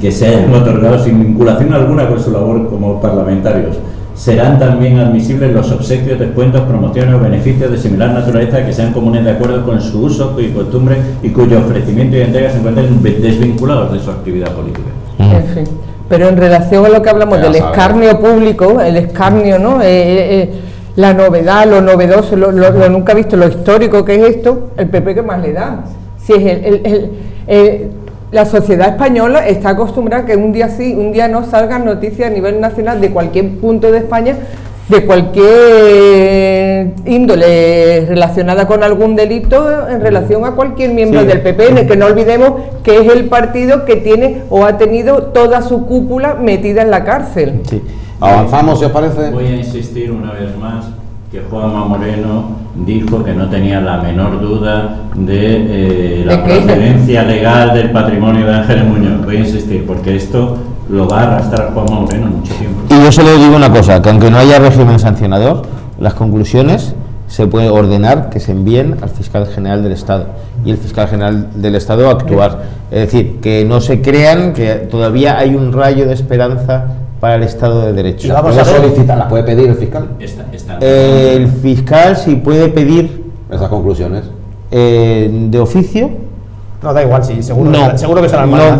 que se hayan otorgado sin vinculación alguna con su labor como parlamentarios, serán también admisibles los obsequios, descuentos, promociones o beneficios de similar naturaleza que sean comunes de acuerdo con su uso y costumbre y cuyo ofrecimiento y entrega se encuentren desvinculados de su actividad política. En fin. Pero en relación a lo que hablamos del escarnio público, el escarnio, ¿no? La novedad, lo novedoso, lo nunca visto, lo histórico que es esto, el PP que más le da. Si es la sociedad española está acostumbrada a que un día sí, un día no salgan noticias a nivel nacional de cualquier punto de España, de cualquier índole relacionada con algún delito en relación a cualquier miembro del PP, en el que no olvidemos que es el partido que tiene o ha tenido toda su cúpula metida en la cárcel. Sí. Avanzamos, si os parece. Voy a insistir una vez más que Juanma Moreno dijo que no tenía la menor duda de la procedencia legal del patrimonio de Ángeles Muñoz. Voy a insistir porque esto lo va a arrastrar Juanma Moreno mucho tiempo. Y yo solo digo una cosa, que aunque no haya régimen sancionador, las conclusiones se puede ordenar que se envíen al fiscal general del Estado y el fiscal general del Estado a actuar. Es decir, que no se crean que todavía hay un rayo de esperanza para el Estado de Derecho. ¿La vamos a solicitar? ¿La puede pedir el fiscal? El fiscal sí puede pedir esas conclusiones de oficio. No, da igual, sí, seguro que se las manda.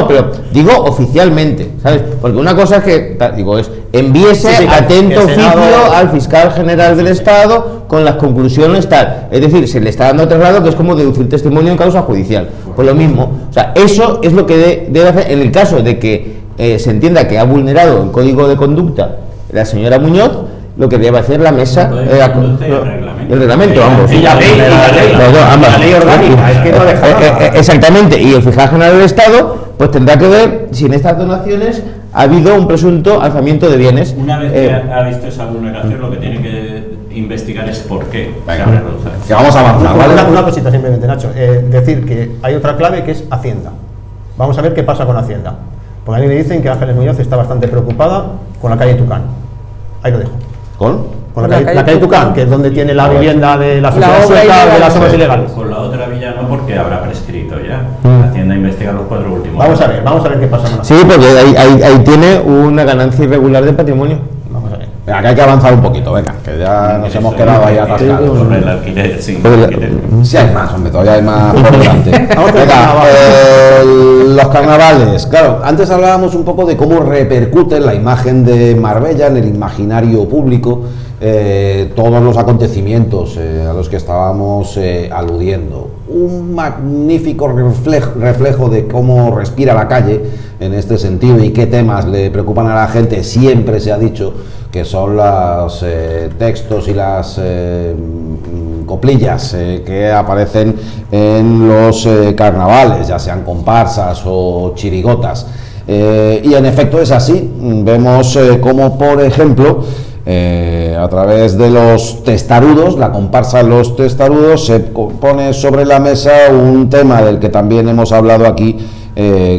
Pero digo oficialmente, ¿sabes? Porque una cosa es que, digo, es envíese atento oficio al fiscal general del Estado con las conclusiones tal. Es decir, se le está dando traslado que es como deducir testimonio en causa judicial. Pues lo mismo, o sea, eso es lo que debe hacer en el caso de que se entienda que ha vulnerado el código de conducta la señora Muñoz. Lo que debe hacer la mesa, el reglamento, ambos. Y la ley orgánica, es que no deja. Exactamente, y el fiscal general del Estado pues tendrá que ver si en estas donaciones ha habido un presunto alzamiento de bienes. Una vez que ha visto esa vulneración, lo que tiene que investigar es por qué. Que vamos a avanzar, ¿vale? Una cosita simplemente, Nacho. Decir que hay otra clave que es Hacienda. Vamos a ver qué pasa con Hacienda. Porque a mí me dicen que Ángeles Muñoz está bastante preocupada con la calle Tucán. Ahí lo dejo. ¿Con? Con la calle Tucán, que es donde tiene la vivienda de la sociedad suelta de las obras ilegales. Con la otra villa no, porque habrá prescrito ya. Hacienda investiga los 4 últimos. Vamos a ver qué pasa con sí, porque ahí tiene una ganancia irregular de patrimonio. Vamos a ver. Venga, que hay que avanzar un poquito, venga, que ya nos hemos quedado ahí atascados. Sobre el alquiler, sí. Sí hay más, hombre, todavía hay más por delante. Venga, los carnavales. Claro, antes hablábamos un poco de cómo repercute la imagen de Marbella en el imaginario público, todos los acontecimientos a los que estábamos aludiendo. Un magnífico reflejo de cómo respira la calle en este sentido y qué temas le preocupan a la gente. Siempre se ha dicho que son los textos y las coplillas que aparecen en los carnavales, ya sean comparsas o chirigotas. Y en efecto es así. Vemos como, por ejemplo, a través de los testarudos, la comparsa Los Testarudos, se pone sobre la mesa un tema del que también hemos hablado aquí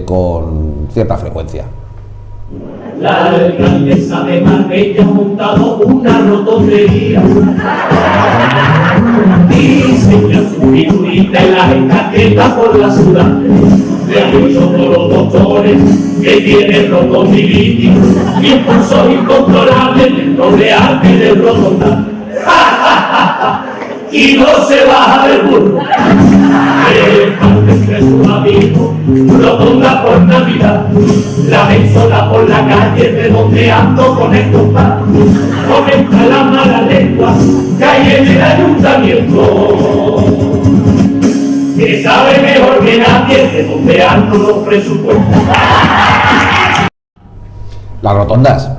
con cierta frecuencia. La alcaldesa de Marbella ha montado una rotondería. Diseña su figurita en la encaqueta por la ciudad. Le han dicho todos los doctores que tiene rotondilitis y impulso incontrolable del doble arte del rotondar. Y no se baja del burro. Entre sus amigos, rotonda por Navidad, la ven sola por la calle redondeando con el compás. Comenta la mala lengua que hay en el ayuntamiento, que sabe mejor que nadie redondeando los presupuestos. Las rotondas,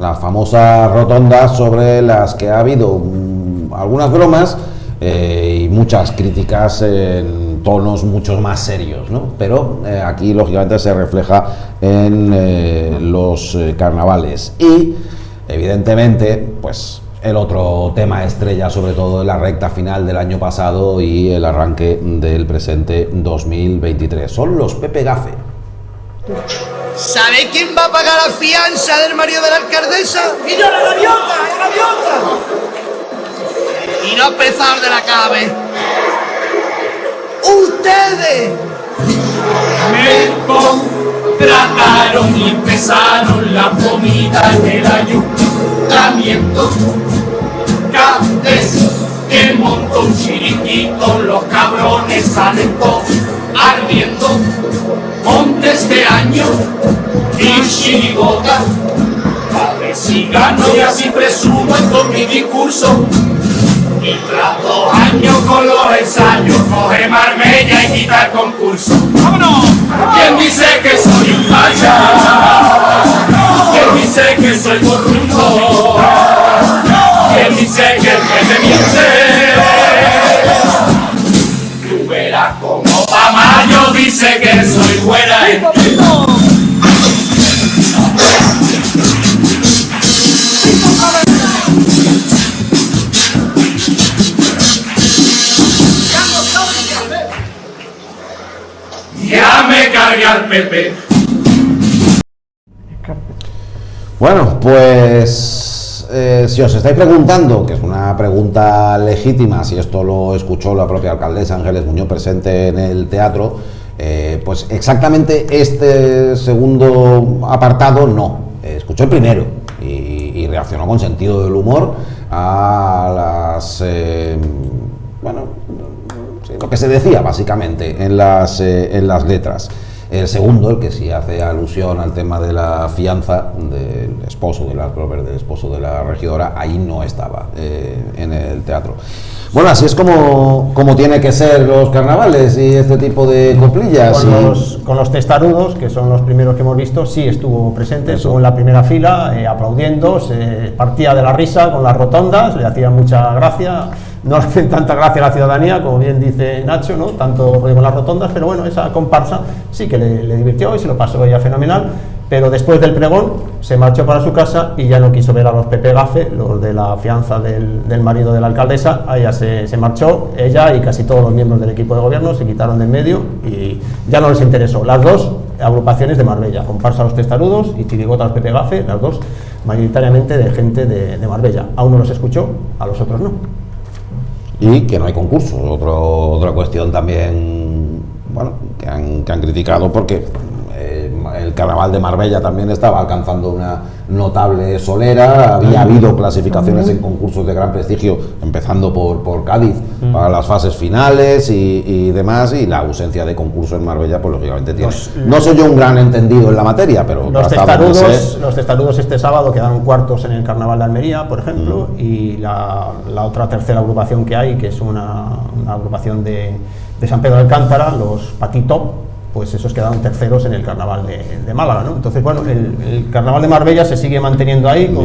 las famosas rotondas sobre las que ha habido algunas bromas y muchas críticas en tonos mucho más serios, ¿no? Pero aquí lógicamente se refleja en los carnavales y evidentemente pues el otro tema estrella, sobre todo en la recta final del año pasado y el arranque del presente 2023, son los Pepe Gafe. ¿Sabe quién va a pagar la fianza del marido de la alcaldesa? ¡Y yo, la gaviota! ¡La gaviota! Y no a pesar de la cabe. ¡Ustedes! trataron y empezaron la comida en el ayuntamiento. Cada vez que montó un chiriquito, los cabrones salen todos ardiendo. Monte este año y chirigota, a ver si gano y así presumo en todo mi discurso. Y tras 2 años con los ensayos, coge Marbella y quita el concurso. ¡Vámonos! ¿Quién dice que soy un facha? ¿Quién dice que soy corrupto? ¿Quién dice que el que me miente? Tú verás como Tamayo dice que soy buena en ti. Ya me cargué al PP. Bueno, pues si os estáis preguntando, que es una pregunta legítima, si esto lo escuchó la propia alcaldesa Ángeles Muñoz presente en el teatro, pues exactamente este segundo apartado no, escuchó el primero y reaccionó con sentido del humor a las, lo que se decía básicamente en las letras. El segundo, el que sí hace alusión al tema de la fianza del esposo de la regidora, ahí no estaba en el teatro. Bueno, así es como tiene que ser los carnavales y este tipo de coplillas. Con los testarudos, que son los primeros que hemos visto, sí estuvo presente, estuvo en la primera fila, aplaudiendo, se partía de la risa con las rotondas, le hacía mucha gracia. No le hacen tanta gracia a la ciudadanía, como bien dice Nacho, ¿no? Tanto con las rotondas, pero bueno, esa comparsa sí que le divirtió y se lo pasó ella fenomenal. Pero después del pregón se marchó para su casa y ya no quiso ver a los Pepe Gafe, los de la fianza del marido de la alcaldesa. Ella se marchó, ella y casi todos los miembros del equipo de gobierno se quitaron de en medio y ya no les interesó. Las dos agrupaciones de Marbella, comparsa Los Testarudos y chirigota Los Pepe Gafe, las dos mayoritariamente de gente de Marbella. A uno los escuchó, a los otros no. Y que no hay concurso, otra cuestión también, bueno, que han criticado porque el carnaval de Marbella también estaba alcanzando una notable solera, había habido clasificaciones en concursos de gran prestigio, empezando por Cádiz, para las fases finales y demás, y la ausencia de concurso en Marbella, pues lógicamente tiene. No soy yo un gran entendido en la materia, pero los testarudos este sábado quedaron cuartos en el carnaval de Almería, por ejemplo, y la otra tercera agrupación que hay, que es una agrupación de San Pedro de Alcántara, los Patito, pues esos quedaron terceros en el carnaval de Málaga, ¿no? Entonces, bueno, el carnaval de Marbella se sigue manteniendo ahí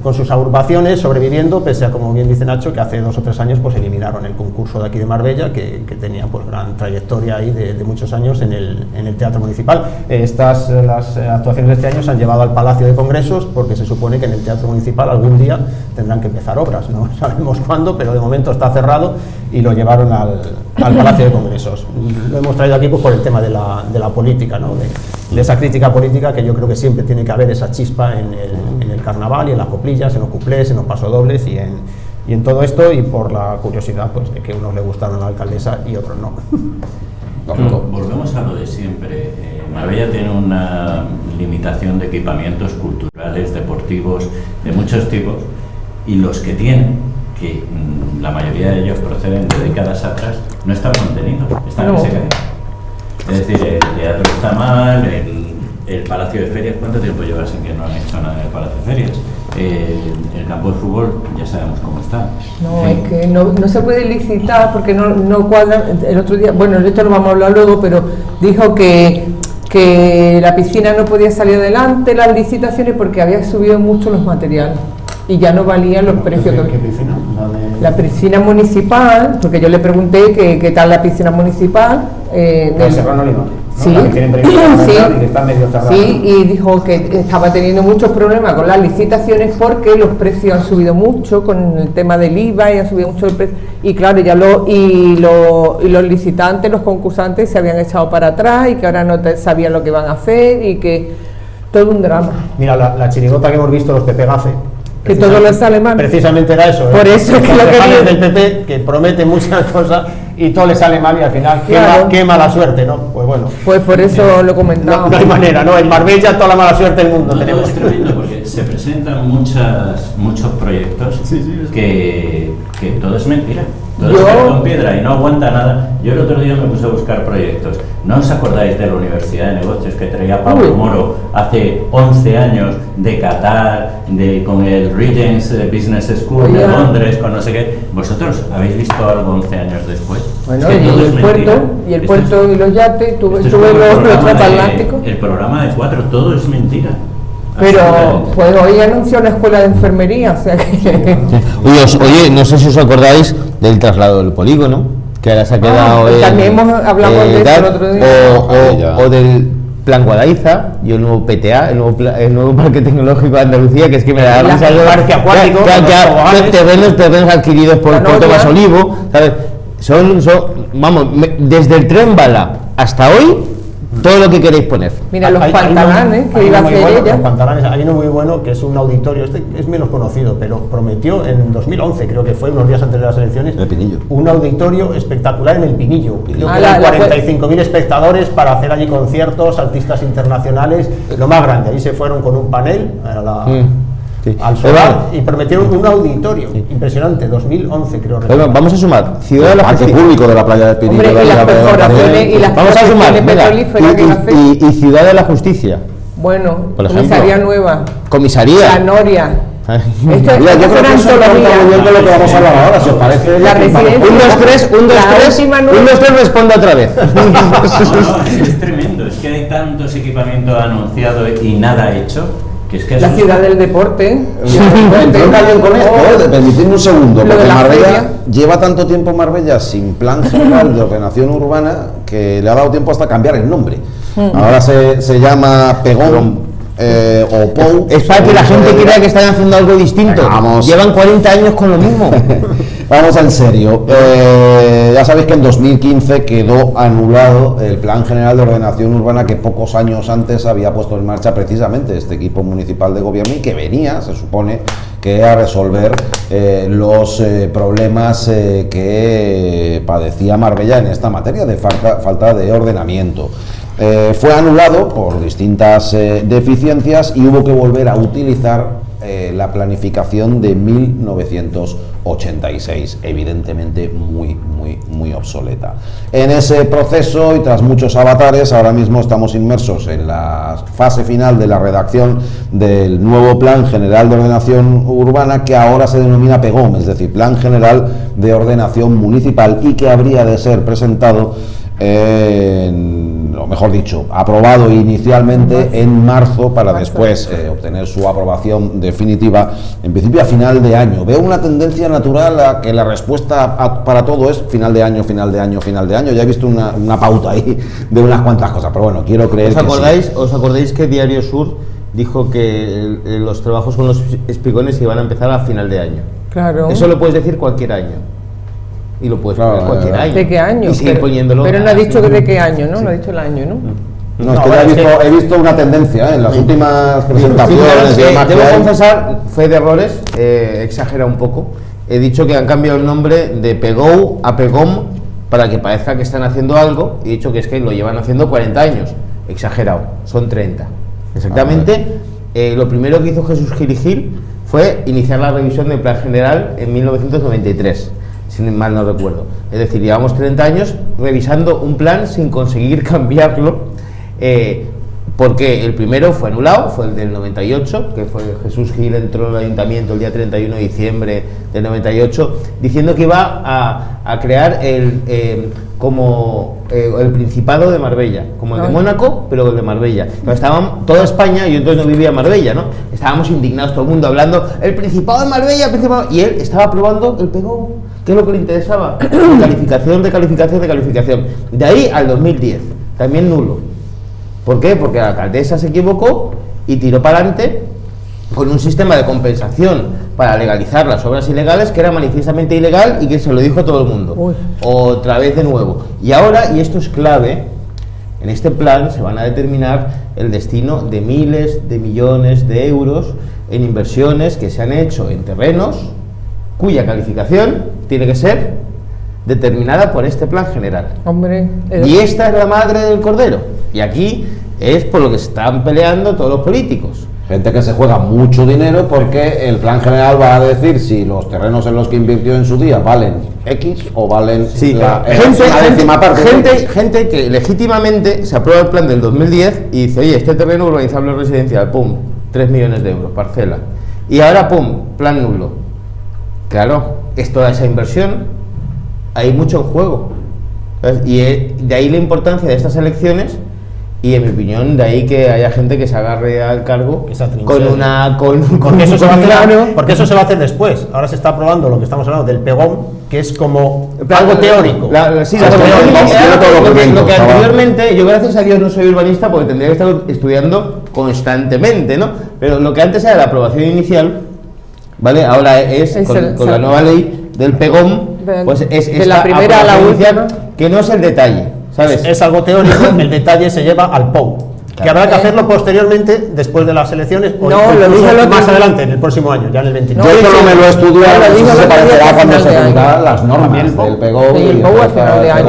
con sus agrupaciones, sobreviviendo, pese a, como bien dice Nacho, que hace 2 o 3 años pues eliminaron el concurso de aquí de Marbella, que tenía pues gran trayectoria ahí de muchos años en el Teatro Municipal. Las actuaciones de este año se han llevado al Palacio de Congresos, porque se supone que en el Teatro Municipal algún día tendrán que empezar obras, no sabemos cuándo, pero de momento está cerrado y lo llevaron al Palacio de Congresos. Lo hemos traído aquí pues por el tema de la política, ¿no? de esa crítica política, que yo creo que siempre tiene que haber esa chispa en el carnaval y en las coplillas, en los cuplés, en los pasodobles y en todo esto, y por la curiosidad pues de que unos le gustaron a la alcaldesa y otros no. Volvemos a lo de siempre. Marbella tiene una limitación de equipamientos culturales, deportivos, de muchos tipos, y los que tienen, que la mayoría de ellos proceden de décadas atrás, no están mantenidos, están en seca. Es decir, el teatro está mal, el Palacio de Ferias, ¿cuánto tiempo llevas en que no han hecho nada en el Palacio de Ferias? El campo de fútbol ya sabemos cómo está. No, es que no se puede licitar porque no cuadra. El otro día, bueno, esto lo vamos a hablar luego, pero dijo que la piscina no podía salir adelante, las licitaciones, porque había subido mucho los materiales y ya no valían los precios. ¿Qué piscina? La piscina municipal, porque yo le pregunté qué tal la piscina municipal. Del Serrano Limón, ¿no? Sí, la que tienen previsto y que está medio cerrada. Sí, y dijo que estaba teniendo muchos problemas con las licitaciones porque los precios han subido mucho con el tema del IVA y han subido mucho el precio. Y claro, ya los licitantes, los concursantes se habían echado para atrás y que ahora no sabían lo que van a hacer y que todo un drama. Mira, la chirigota que hemos visto, los Pepe Gafe, que todo lo sale mal. Precisamente era eso. Por eso es que lo que del PP, que promete muchas cosas y todo le sale mal y al final qué mala suerte, ¿no? Pues bueno. Pues por eso lo comentaba. No hay manera, ¿no? En Marbella toda la mala suerte del mundo tenemos. Es tremendo porque se presentan muchos proyectos que todo es mentira. Todo es con piedra y no aguanta nada. Yo el otro día me puse a buscar proyectos. ¿No os acordáis de la Universidad de Negocios que traía Pablo Moro hace 11 años de Qatar, con el Regent's Business School de Londres, con no sé qué? ¿Vosotros habéis visto algo 11 años después? Bueno, y el puerto y los yates, tuve los transatlánticos. El programa de 4, todo es mentira. Pero pues hoy anunció una escuela de enfermería, o sea que... Oye, no sé si os acordáis del traslado del polígono, que ahora se ha quedado... también hablamos de eso el otro día. O del Plan Guadaiza y el nuevo PTA, el nuevo Parque Tecnológico de Andalucía, que es que me da risa. El parque acuático, terrenos adquiridos por Tomás Olivo, ¿sabes? Vamos, desde el tren bala hasta hoy, todo lo que queréis poner. Mira, los pantalanes que iba a hacer ella. Los pantalanes, hay uno muy bueno que es un auditorio, este es menos conocido, pero prometió en 2011, creo que fue, unos días antes de las elecciones, el Pinillo. Un auditorio espectacular en el Pinillo. Creo que eran 45.000 espectadores para hacer allí conciertos, artistas internacionales, lo más grande. Ahí se fueron con un panel al solar y prometieron un auditorio impresionante, 2011 creo. Vamos a sumar Ciudad de la Justicia, público de la playa del Pinillo. Hombre, y las perforaciones y las vamos a sumar y Ciudad de la Justicia. Bueno, comisaría nueva. Comisaría. La Noria. Yo creo que eso está muy bien de lo que vamos a hablar ahora, si os parece. La residencia. 1, 2, 3, responda otra vez. Es tremendo, es que hay tantos equipamientos anunciados y nada hecho. Que es que la ciudad del deporte. Con esto, permitidme un segundo, porque Marbella lleva tanto tiempo Marbella sin plan general de ordenación urbana que le ha dado tiempo hasta cambiar el nombre. Ahora se llama Pegón o POU. Es para que la gente crea que están haciendo algo distinto. Llevan 40 años con lo mismo. Vamos en serio. Ya sabéis que en 2015 quedó anulado el Plan General de Ordenación Urbana que pocos años antes había puesto en marcha precisamente este equipo municipal de gobierno y que venía, se supone, que a resolver los problemas que padecía Marbella en esta materia de falta de ordenamiento. Fue anulado por distintas deficiencias y hubo que volver a utilizar la planificación de 1986, evidentemente muy obsoleta. En ese proceso y tras muchos avatares, ahora mismo estamos inmersos en la fase final de la redacción del nuevo Plan General de Ordenación Urbana, que ahora se denomina PEGOM, es decir, Plan General de Ordenación Municipal, y que habría de ser presentado o mejor dicho, aprobado inicialmente en marzo para después obtener su aprobación definitiva, en principio a final de año. Veo una tendencia natural a que la respuesta para todo es final de año. Ya he visto una pauta ahí de unas cuantas cosas, pero bueno, quiero creer ¿Os acordáis que Diario Sur dijo que los trabajos con los espigones iban a empezar a final de año? Claro. Eso lo puedes decir cualquier año. Y lo puedes poner cualquier año. ¿De qué año? Y seguir poniéndolo. Pero no ha dicho de qué año, ¿no? No ha dicho el año, ¿no? No, es que ya he visto una tendencia en las últimas presentaciones. Debo confesar, fe de errores, exagera un poco. He dicho que han cambiado el nombre de PEGOU a PEGOM para que parezca que están haciendo algo, y he dicho que es que lo llevan haciendo 40 años. Exagerado, son 30. Exactamente. Lo primero que hizo Jesús Gil y Gil fue iniciar la revisión del Plan General en 1993. Si mal no recuerdo. Es decir, llevamos 30 años revisando un plan sin conseguir cambiarlo, porque el primero fue anulado, fue el del 98, que fue Jesús Gil entró en el ayuntamiento el día 31 de diciembre del 98, diciendo que iba a crear el Principado de Marbella, como el de Mónaco, pero el de Marbella. Pero estaban toda España, yo entonces no vivía en Marbella, ¿no? Estábamos indignados, todo el mundo hablando, el Principado de Marbella, y él estaba aprobando el PEGO. ¿Qué es lo que le interesaba? Calificación. De ahí al 2010, también nulo. ¿Por qué? Porque la alcaldesa se equivocó y tiró para adelante con un sistema de compensación para legalizar las obras ilegales, que era manifiestamente ilegal y que se lo dijo a todo el mundo. Otra vez de nuevo. Y ahora, y esto es clave, en este plan se van a determinar el destino de miles de millones de euros en inversiones que se han hecho en terrenos cuya calificación tiene que ser determinada por este plan general. Hombre, y esta es la madre del cordero. Y aquí es por lo que se están peleando todos los políticos. Gente que se juega mucho dinero porque el plan general va a decir si los terrenos en los que invirtió en su día valen X o valen una décima parte. Gente que legítimamente se aprueba el plan del 2010 y dice, oye, este terreno urbanizable residencial, pum, 3 millones de euros, parcela. Y ahora, pum, plan nulo. Claro, es toda esa inversión, hay mucho en juego. ¿Sabes? Y de ahí la importancia de estas elecciones. Y en mi opinión, de ahí que haya gente que se agarre al cargo con una... Porque eso se va a hacer después. Ahora se está aprobando lo que estamos hablando del PEGOM, que es como algo teórico. Lo que anteriormente, yo gracias a Dios no soy urbanista porque tendría que estar estudiando constantemente, ¿no? Pero lo que antes era la aprobación inicial, ¿vale? Ahora es con la nueva ley del PEGOM, pues es la primera a la última, que no es el detalle. ¿Sabes? Es algo teórico, el detalle se lleva al POU. Que habrá que hacerlo posteriormente, después de las elecciones, o más adelante, en el próximo año, ya en el 29. Yo solo me lo he estudiado, se parecerá cuando se pongan las normas del PEGO. Sí, el POU al final de año.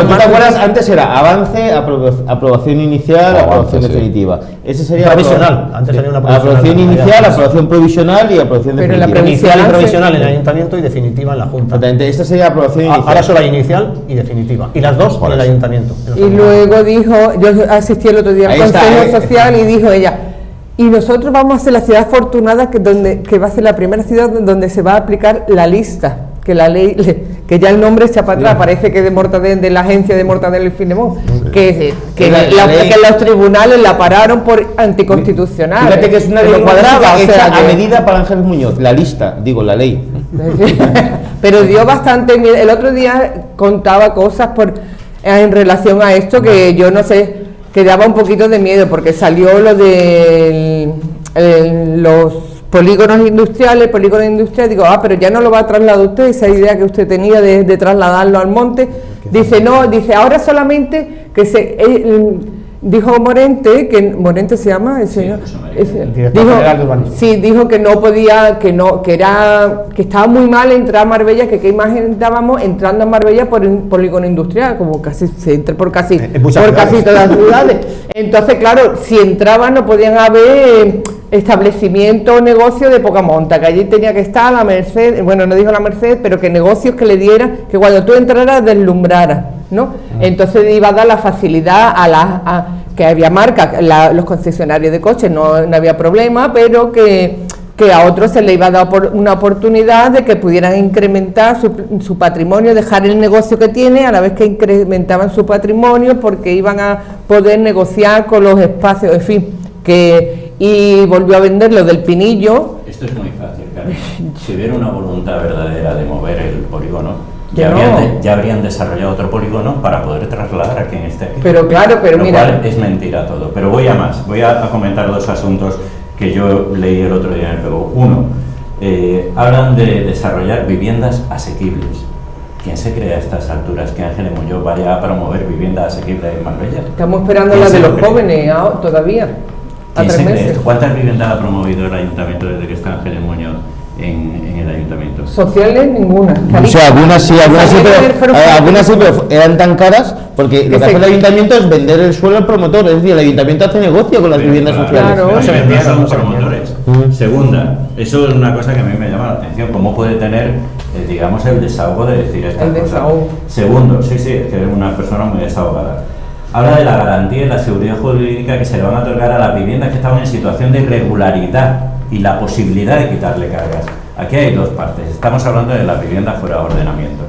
¿Tú te acuerdas? Antes era avance, aprobación inicial, aprobación definitiva. Ese sería provisional. Antes sería una aprobación inicial, aprobación provisional y aprobación definitiva. Pero la inicial y provisional en el ayuntamiento y definitiva en la Junta. Esta sería aprobación inicial. Ahora solo hay inicial y definitiva. Y las dos en el ayuntamiento. Y luego dijo, yo asistí el otro día al Consejo Social y dijo ella, y nosotros vamos a ser la ciudad afortunada que va a ser la primera ciudad donde se va a aplicar la lista, que la ley, que ya el nombre echa para atrás, parece que de la agencia de Mortadelo y Filemón, que los tribunales la pararon por anticonstitucional. Fíjate que es una ley cuadrada, hecha a medida para Ángeles Muñoz, la lista, digo, la ley. Pero dio bastante miedo. El otro día contaba cosas en relación a esto que yo no sé, que daba un poquito de miedo, porque salió lo de los polígonos industriales, digo, pero ya no lo va a trasladar usted, esa idea que usted tenía de trasladarlo al monte. Dice, no, ahora solamente que dijo Morente, que Morente se llama el señor, dijo que no podía, que estaba muy mal entrar a Marbella, que qué imagen dábamos entrando a Marbella por un polígono industrial, como casi se entra por casi todas las ciudades. Entonces, claro, si entraban no podían haber establecimiento o negocio de poca monta, que allí tenía que estar la Merced, bueno, no dijo la Merced, pero que negocios que le dieran, que cuando tú entraras deslumbrara, ¿no? Entonces iba a dar la facilidad que había marcas, los concesionarios de coches no había problema, pero que a otros se le iba a dar una oportunidad de que pudieran incrementar su patrimonio, dejar el negocio que tiene a la vez que incrementaban su patrimonio, porque iban a poder negociar con los espacios, en fin, y volvió a vender lo del Pinillo. Esto es muy fácil, Carmen. Si hubiera una voluntad verdadera de mover el polígono, ya habrían desarrollado otro polígono para poder trasladar a quien esté aquí. Pero claro, pero mira, cual es mentira todo. Pero voy a comentar dos asuntos que yo leí el otro día en el PEGO. Uno, hablan de desarrollar viviendas asequibles. ¿Quién se cree a estas alturas que Ángeles Muñoz vaya a promover viviendas asequibles en Marbella? Estamos esperando la de los jóvenes todavía. ¿Cuántas viviendas ha promovido el ayuntamiento desde que está Ángeles Muñoz en el ayuntamiento? Sociales, ninguna. O sea, algunas sí, pero eran tan caras porque lo que hace el ayuntamiento es vender el suelo al promotor, es decir, el ayuntamiento hace negocio con las viviendas sociales. Claro. No se vendían, son promotores. Segunda, eso es una cosa que a mí me llama la atención, cómo puede tener, digamos, el desahogo de decir estas cosas. Desahogo. Segundo, sí, es que es una persona muy desahogada. Habla de la garantía y la seguridad jurídica que se le van a otorgar a las viviendas que estaban en situación de irregularidad y la posibilidad de quitarle cargas. Aquí hay dos partes. Estamos hablando de las viviendas fuera de ordenamiento.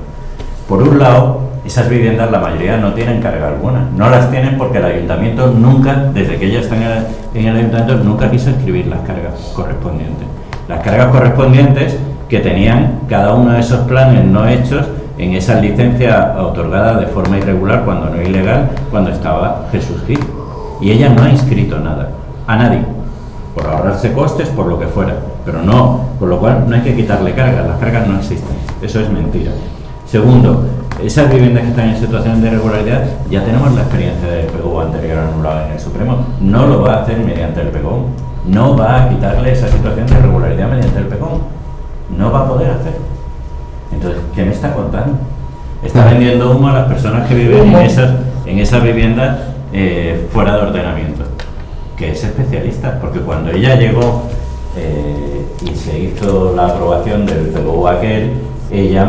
Por un lado, esas viviendas, la mayoría no tienen carga alguna. No las tienen porque el ayuntamiento nunca, desde que ellas están en el ayuntamiento, nunca quiso inscribir las cargas correspondientes. Las cargas correspondientes que tenían cada uno de esos planes no hechos en esas licencias otorgadas de forma irregular, cuando no ilegal, cuando estaba Jesús Gil. Y ella no ha inscrito nada, a nadie, por ahorrarse costes, por lo que fuera, pero no, por lo cual no hay que quitarle cargas, las cargas no existen, eso es mentira. Segundo, esas viviendas que están en situación de irregularidad, ya tenemos la experiencia del PGO anterior anulada en el Supremo, no lo va a hacer mediante el PGO, no va a quitarle esa situación de irregularidad mediante el PGO, no va a poder hacer. Entonces, ¿qué me está contando? Está vendiendo humo a las personas que viven en esas viviendas fuera de ordenamiento, que es especialista, porque cuando ella llegó y se hizo la aprobación del PGU aquel, ella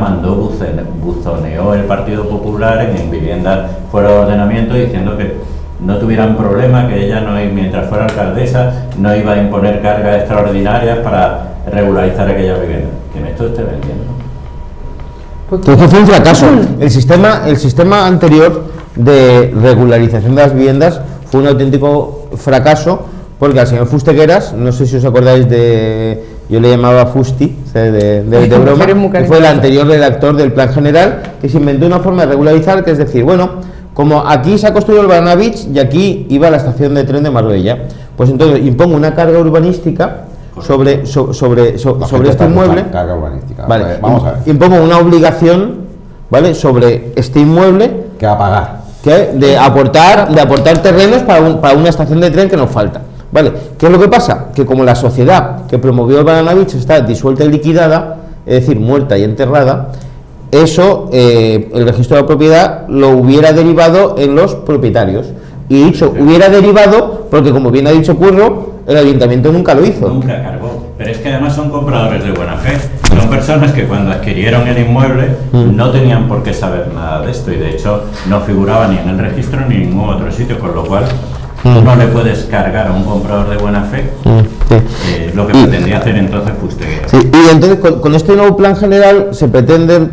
buzoneó el Partido Popular en viviendas fuera de ordenamiento diciendo que no tuvieran problema, que ella mientras fuera alcaldesa no iba a imponer cargas extraordinarias para regularizar aquella vivienda. Que en esto esté vendiendo. Entonces fue un fracaso. El sistema anterior de regularización de las viviendas fue un auténtico fracaso, porque al señor Fustegueras, no sé si os acordáis yo le llamaba Fusti, de broma, que fue el anterior redactor del Plan General, que se inventó una forma de regularizar, que es decir, bueno, como aquí se ha construido el Banana Beach y aquí iba la estación de tren de Marbella, pues entonces impongo una carga urbanística sobre este inmueble. Carga urbanística. Vale, vamos a ver. Impongo una obligación, ¿vale?, sobre este inmueble que va a pagar, de aportar terrenos para una estación de tren que nos falta. Vale, ¿qué es lo que pasa? Que como la sociedad que promovió el Banana Beach está disuelta y liquidada, es decir, muerta y enterrada, eso el registro de la propiedad lo hubiera derivado en los propietarios. Y dicho, hubiera derivado porque, como bien ha dicho Curro, el ayuntamiento nunca lo hizo. Nunca cargó. Pero es que además son compradores de buena fe. Son personas que cuando adquirieron el inmueble no tenían por qué saber nada de esto, y de hecho no figuraba ni en el registro ni en ningún otro sitio, con lo cual no le puedes cargar a un comprador de buena fe lo que pretendía hacer entonces Fustegueras. Sí, y entonces con este nuevo plan general se pretende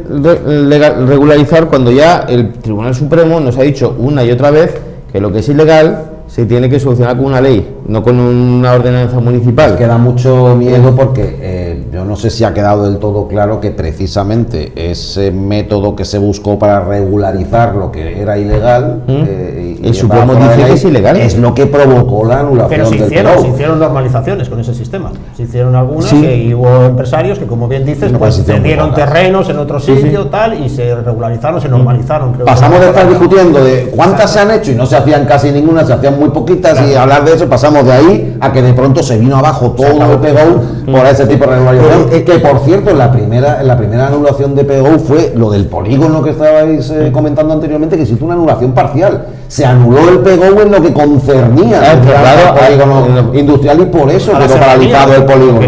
regularizar cuando ya el Tribunal Supremo nos ha dicho una y otra vez que lo que es ilegal se tiene que solucionar con una ley, no con una ordenanza municipal. Que da mucho miedo porque yo no sé si ha quedado del todo claro que precisamente ese método que se buscó para regularizar lo que era ilegal, el Supremo dice que es ilegal, es lo que provocó la anulación. Pero se hicieron normalizaciones con ese sistema. Se hicieron algunas, y hubo empresarios que, como bien dices, pues cedieron terrenos en otro sitio, tal, y se regularizaron, se normalizaron. Creo. Pasamos de estar discutiendo de cuántas se han hecho y no se hacían casi ninguna, se hacían muy poquitas, y hablar de eso pasamos de ahí a que de pronto se vino abajo todo el PGU por ese tipo de regularización. Que por cierto, en la primera anulación de PGU fue lo del polígono que estabais comentando anteriormente, que existe una anulación parcial. Se anuló el PGU en lo que concernía al polígono industrial, y por eso quedó paralizado el polígono.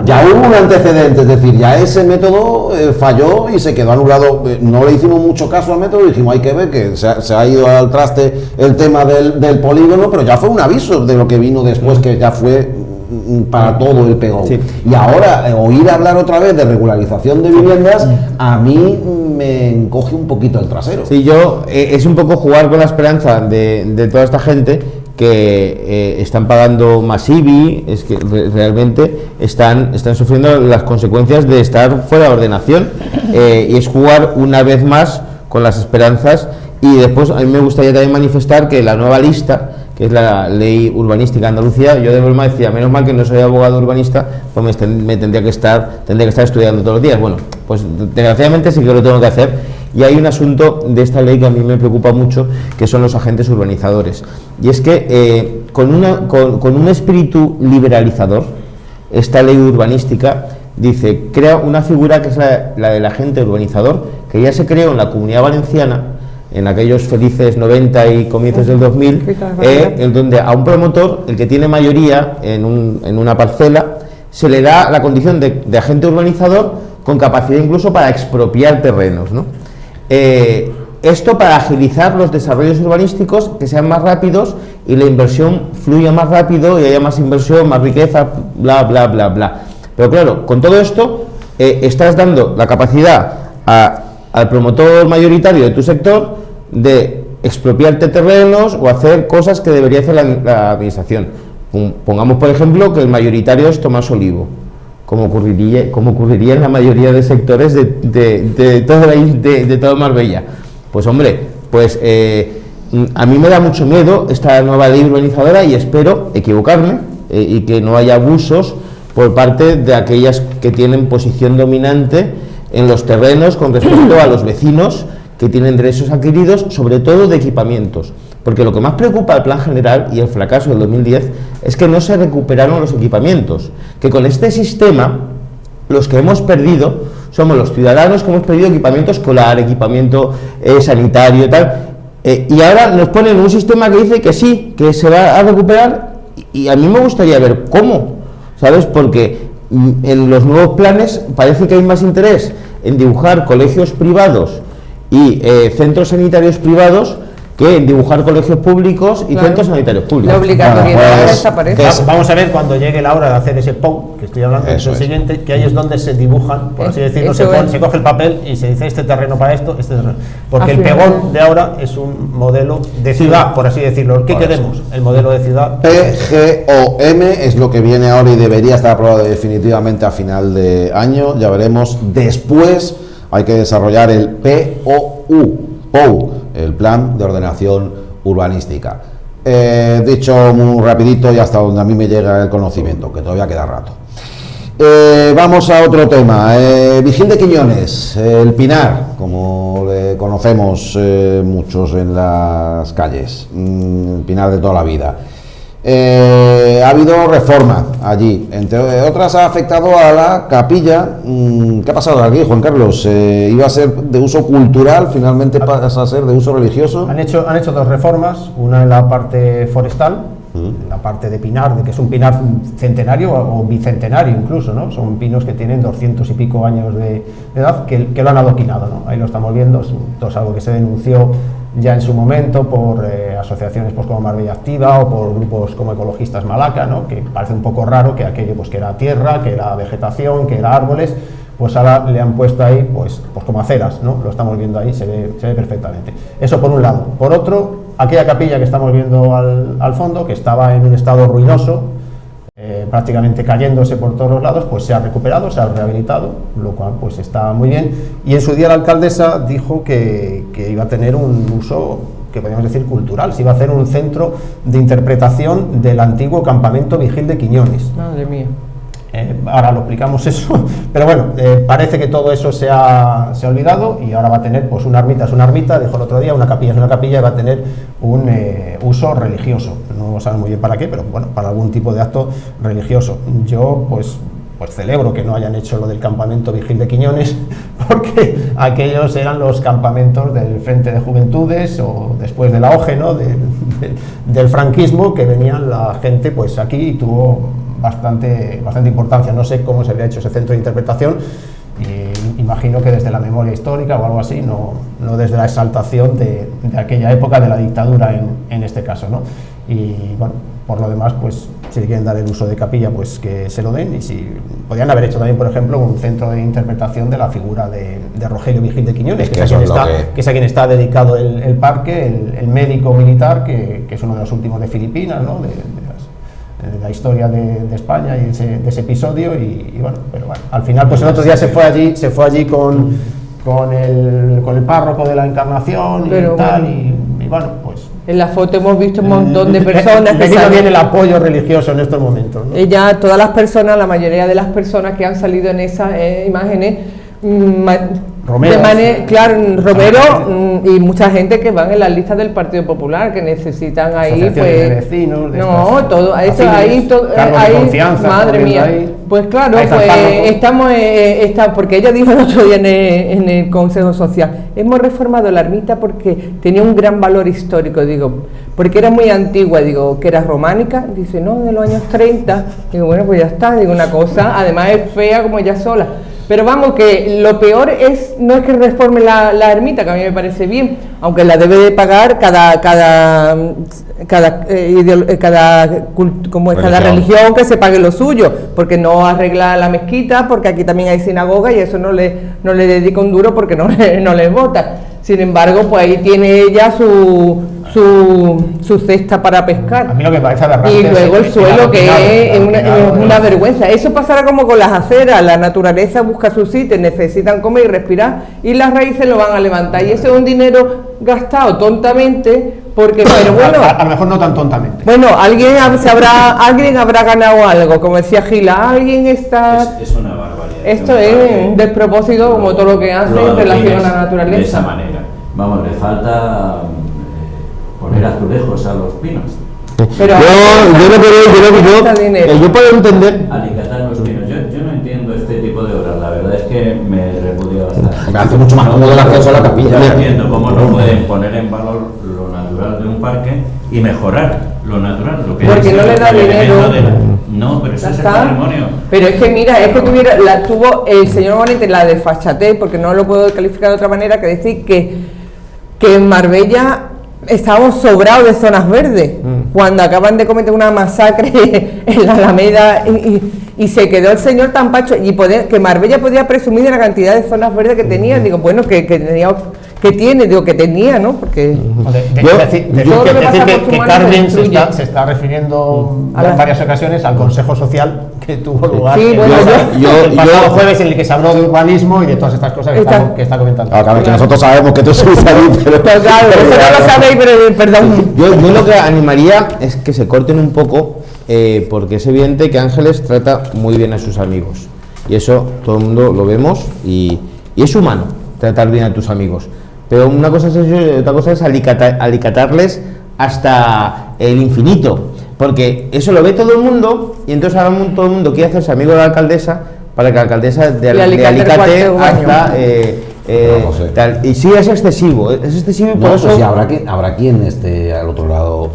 Ya hubo un antecedente, es decir, ya ese método falló y se quedó anulado. No le hicimos mucho caso al método, dijimos hay que ver que se ha ido al traste el tema del polígono, pero ya fue un aviso de lo que vino después, que ya fue para todo el PGU. Y ahora oír hablar otra vez de regularización de viviendas, a mí me encoge un poquito el trasero. Sí, es un poco jugar con la esperanza de toda esta gente que están pagando más IBI, es que realmente están sufriendo las consecuencias de estar fuera de ordenación, y es jugar una vez más con las esperanzas. Y después a mí me gustaría también manifestar que la nueva lista, que es la Ley Urbanística de Andalucía, yo de broma decía, menos mal que no soy abogado urbanista, pues me tendría que estar estudiando todos los días. Bueno, pues desgraciadamente sí que lo tengo que hacer, y hay un asunto de esta ley que a mí me preocupa mucho, que son los agentes urbanizadores. Y es que con un espíritu liberalizador, esta ley urbanística dice, crea una figura que es la del agente urbanizador, que ya se creó en la Comunidad Valenciana, en aquellos felices 90 y comienzos del 2000, en donde a un promotor, el que tiene mayoría en una parcela, se le da la condición de agente urbanizador con capacidad incluso para expropiar terrenos, ¿no? Esto para agilizar los desarrollos urbanísticos, que sean más rápidos y la inversión fluya más rápido y haya más inversión, más riqueza, bla, bla, bla, bla. Pero claro, con todo esto estás dando la capacidad al promotor mayoritario de tu sector de expropiarte terrenos o hacer cosas que debería hacer la administración. Pongamos, por ejemplo, que el mayoritario es Tomás Olivo, como ocurriría en la mayoría de sectores de toda Marbella. Pues hombre, a mí me da mucho miedo esta nueva ley urbanizadora, y espero equivocarme y que no haya abusos por parte de aquellas que tienen posición dominante en los terrenos con respecto a los vecinos que tienen derechos adquiridos, sobre todo de equipamientos. Porque lo que más preocupa al Plan General y el fracaso del 2010 es que no se recuperaron los equipamientos, que con este sistema los que hemos perdido somos los ciudadanos que hemos pedido equipamiento escolar, equipamiento sanitario y tal, y ahora nos ponen un sistema que dice que sí, que se va a recuperar, y a mí me gustaría ver cómo, ¿sabes? Porque en los nuevos planes parece que hay más interés en dibujar colegios privados y centros sanitarios privados que en dibujar colegios públicos y centros sanitarios públicos. La obligatoriedad desaparece. Vamos a ver cuando llegue la hora de hacer ese POU, que estoy hablando, es el siguiente, que ahí es donde se dibujan, por así decirlo, se coge el papel y se dice este terreno para esto, este terreno. Porque el pegón de ahora es un modelo de ciudad, por así decirlo. ¿Qué queremos? El modelo de ciudad. PGOM es lo que viene ahora y debería estar aprobado definitivamente a final de año. Ya veremos. Después hay que desarrollar el POU, el Plan de Ordenación Urbanística. Dicho muy rapidito y hasta donde a mí me llega el conocimiento, que todavía queda rato. Vamos a otro tema. Vigil de Quiñones, el Pinar, como le conocemos muchos en las calles, el Pinar de toda la vida. Ha habido reforma allí, entre otras ha afectado a la capilla. ¿Qué ha pasado aquí, Juan Carlos? ¿Iba a ser de uso cultural, finalmente pasa a ser de uso religioso? Han hecho dos reformas, una en la parte forestal, la parte de pinar, que es un pinar centenario o bicentenario incluso, ¿no? Son pinos que tienen 200 y pico años de edad, que lo han adoquinado, ¿no? Ahí lo estamos viendo, es algo que se denunció ya en su momento por asociaciones pues como Marbella Activa o por grupos como Ecologistas Malaca, ¿no? Que parece un poco raro que aquello pues que era tierra, que era vegetación, que era árboles, pues ahora le han puesto ahí pues como aceras, ¿no? Lo estamos viendo ahí, se ve perfectamente. Eso por un lado. Por otro, aquella capilla que estamos viendo al fondo, que estaba en un estado ruinoso, prácticamente cayéndose por todos los lados, pues se ha recuperado, se ha rehabilitado, lo cual pues está muy bien. Y en su día la alcaldesa dijo que iba a tener un uso, que podríamos decir cultural, se iba a hacer un centro de interpretación del antiguo campamento Vigil de Quiñones. Madre mía. Ahora lo explicamos eso, pero bueno, parece que todo eso se ha olvidado y ahora va a tener pues una ermita es una ermita, dijo el otro día, una capilla es una capilla y va a tener un uso religioso. No sabemos muy bien para qué, pero bueno, para algún tipo de acto religioso. Yo pues celebro que no hayan hecho lo del campamento Vigil de Quiñones, porque aquellos eran los campamentos del Frente de Juventudes o después de la OGE, ¿no? del franquismo, que venían la gente pues aquí y tuvo bastante importancia. No sé cómo se había hecho ese centro de interpretación, y imagino que desde la memoria histórica o algo así, no desde la exaltación de aquella época de la dictadura en este caso, ¿no? Y bueno, por lo demás, pues si quieren dar el uso de capilla, pues que se lo den, y si podrían haber hecho también, por ejemplo, un centro de interpretación de la figura de Rogelio Vigil de Quiñones, que es a quien está dedicado el parque, el médico militar, que es uno de los últimos de Filipinas, ¿no? de la historia de España y de ese episodio, y bueno, pero bueno, al final pues el otro día se fue allí con el párroco de la Encarnación, pero, y tal, y bueno, pues en la foto hemos visto un montón de personas que viene el apoyo religioso en estos momentos, ¿no? Ya todas las personas, la mayoría de las personas que han salido en esas imágenes, Romero, y mucha gente que van en la lista del Partido Popular, que necesitan ahí pues de vecinos, todo eso ahí, madre mía, ahí. Pues claro, pues estamos porque ella dijo el otro día en el Consejo Social, hemos reformado la ermita porque tenía un gran valor histórico, digo, porque era muy antigua, digo, que era románica, dice, no, de los años 30, digo, bueno, pues ya está, digo, una cosa, además es fea como ella sola. Pero vamos, que lo peor no es que reforme la ermita, que a mí me parece bien, aunque la debe de pagar cada religión, que se pague lo suyo, porque no arregla la mezquita, porque aquí también hay sinagoga y eso no le dedica un duro porque no le vota. Sin embargo, pues ahí tiene ella su cesta para pescar. A mí lo que me parece aberrante, y luego el suelo, que es una vergüenza. Eso pasará como con las aceras, la naturaleza busca su sitio, necesitan comer y respirar, y las raíces lo van a levantar, y eso es un dinero gastado tontamente, porque pero bueno, a lo mejor no tan tontamente. Bueno, alguien habrá ganado algo, como decía Gila, alguien está... Es una barbaridad. Esto es un despropósito, como todo lo que hace en relación a la naturaleza. De esa manera. Vamos, le falta poner azulejos a los pinos. Pero yo puedo entender. Alicatar los pinos. Yo no entiendo este tipo de obras. La verdad es que me Me hace mucho más cómodo el acceso a la capilla. No entiendo cómo no pueden poner en valor lo natural de un parque y mejorar lo natural. Lo que porque no le da dinero. No, pero eso es el patrimonio. Pero es que mira, es que tuvo el señor Bonete la desfachatez, porque no lo puedo calificar de otra manera que decir que en Marbella estábamos sobrados de zonas verdes, cuando acaban de cometer una masacre en la Alameda y se quedó el señor tan pacho, y que Marbella podía presumir de la cantidad de zonas verdes que tenía. Digo, bueno, que tenía, ¿no? Porque que Carmen se está refiriendo en varias ocasiones al Consejo Social que tuvo lugar el pasado jueves, en el que se habló de urbanismo y de todas estas cosas que está comentando. Claro, que nosotros sabemos que tú estuviste ahí, pero claro, eso no lo sabéis, pero perdón. Yo lo que animaría es que se corten un poco, porque es evidente que Ángeles trata muy bien a sus amigos, y eso todo el mundo lo vemos, y es humano tratar bien a tus amigos, pero una cosa es eso y otra cosa es alicatarles hasta el infinito, porque eso lo ve todo el mundo, y entonces ahora todo el mundo quiere hacerse amigo de la alcaldesa para que la alcaldesa de Alicate hasta tal. Y sí, es excesivo y por eso... Pues sí, habrá quien esté al otro lado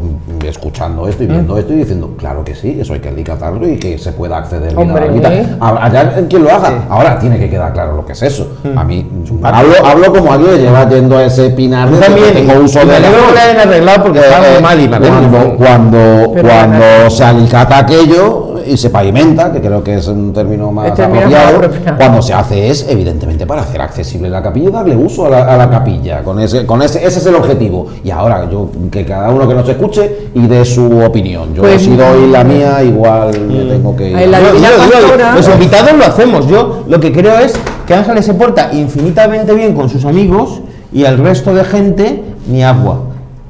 escuchando esto y viendo esto y diciendo, claro que sí, eso hay que alicatarlo y que se pueda acceder bien a la mitad. Allá quien lo haga. Ahora tiene que quedar claro lo que es eso. A mí, hablo como alguien que lleva yendo a ese pinar. Yo también tengo uso de la... que lo hayan arreglado porque está muy mal y me acuerdo. Cuando se alicata aquello y se pavimenta, que creo que es un término más apropiado, cuando se hace es evidentemente para hacer accesible la capilla y darle uso a la capilla, ese es el objetivo. Y ahora que cada uno que nos escuche y dé su opinión. Yo si doy la mía, igual me tengo que ir. Los invitados lo hacemos. Yo lo que creo es que Ángeles se porta infinitamente bien con sus amigos y al resto de gente ni agua.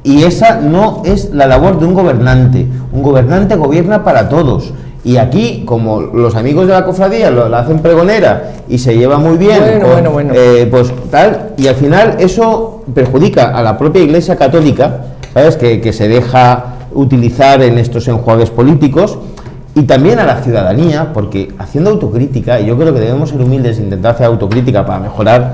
Y esa no es la labor de un gobernante. Un gobernante gobierna para todos. Y aquí, como los amigos de la cofradía la hacen pregonera y se lleva muy bien, pues tal, y al final eso perjudica a la propia Iglesia Católica, ¿sabes? Que se deja utilizar en estos enjuagues políticos, y también a la ciudadanía, porque haciendo autocrítica, y yo creo que debemos ser humildes e intentar hacer autocrítica para mejorar,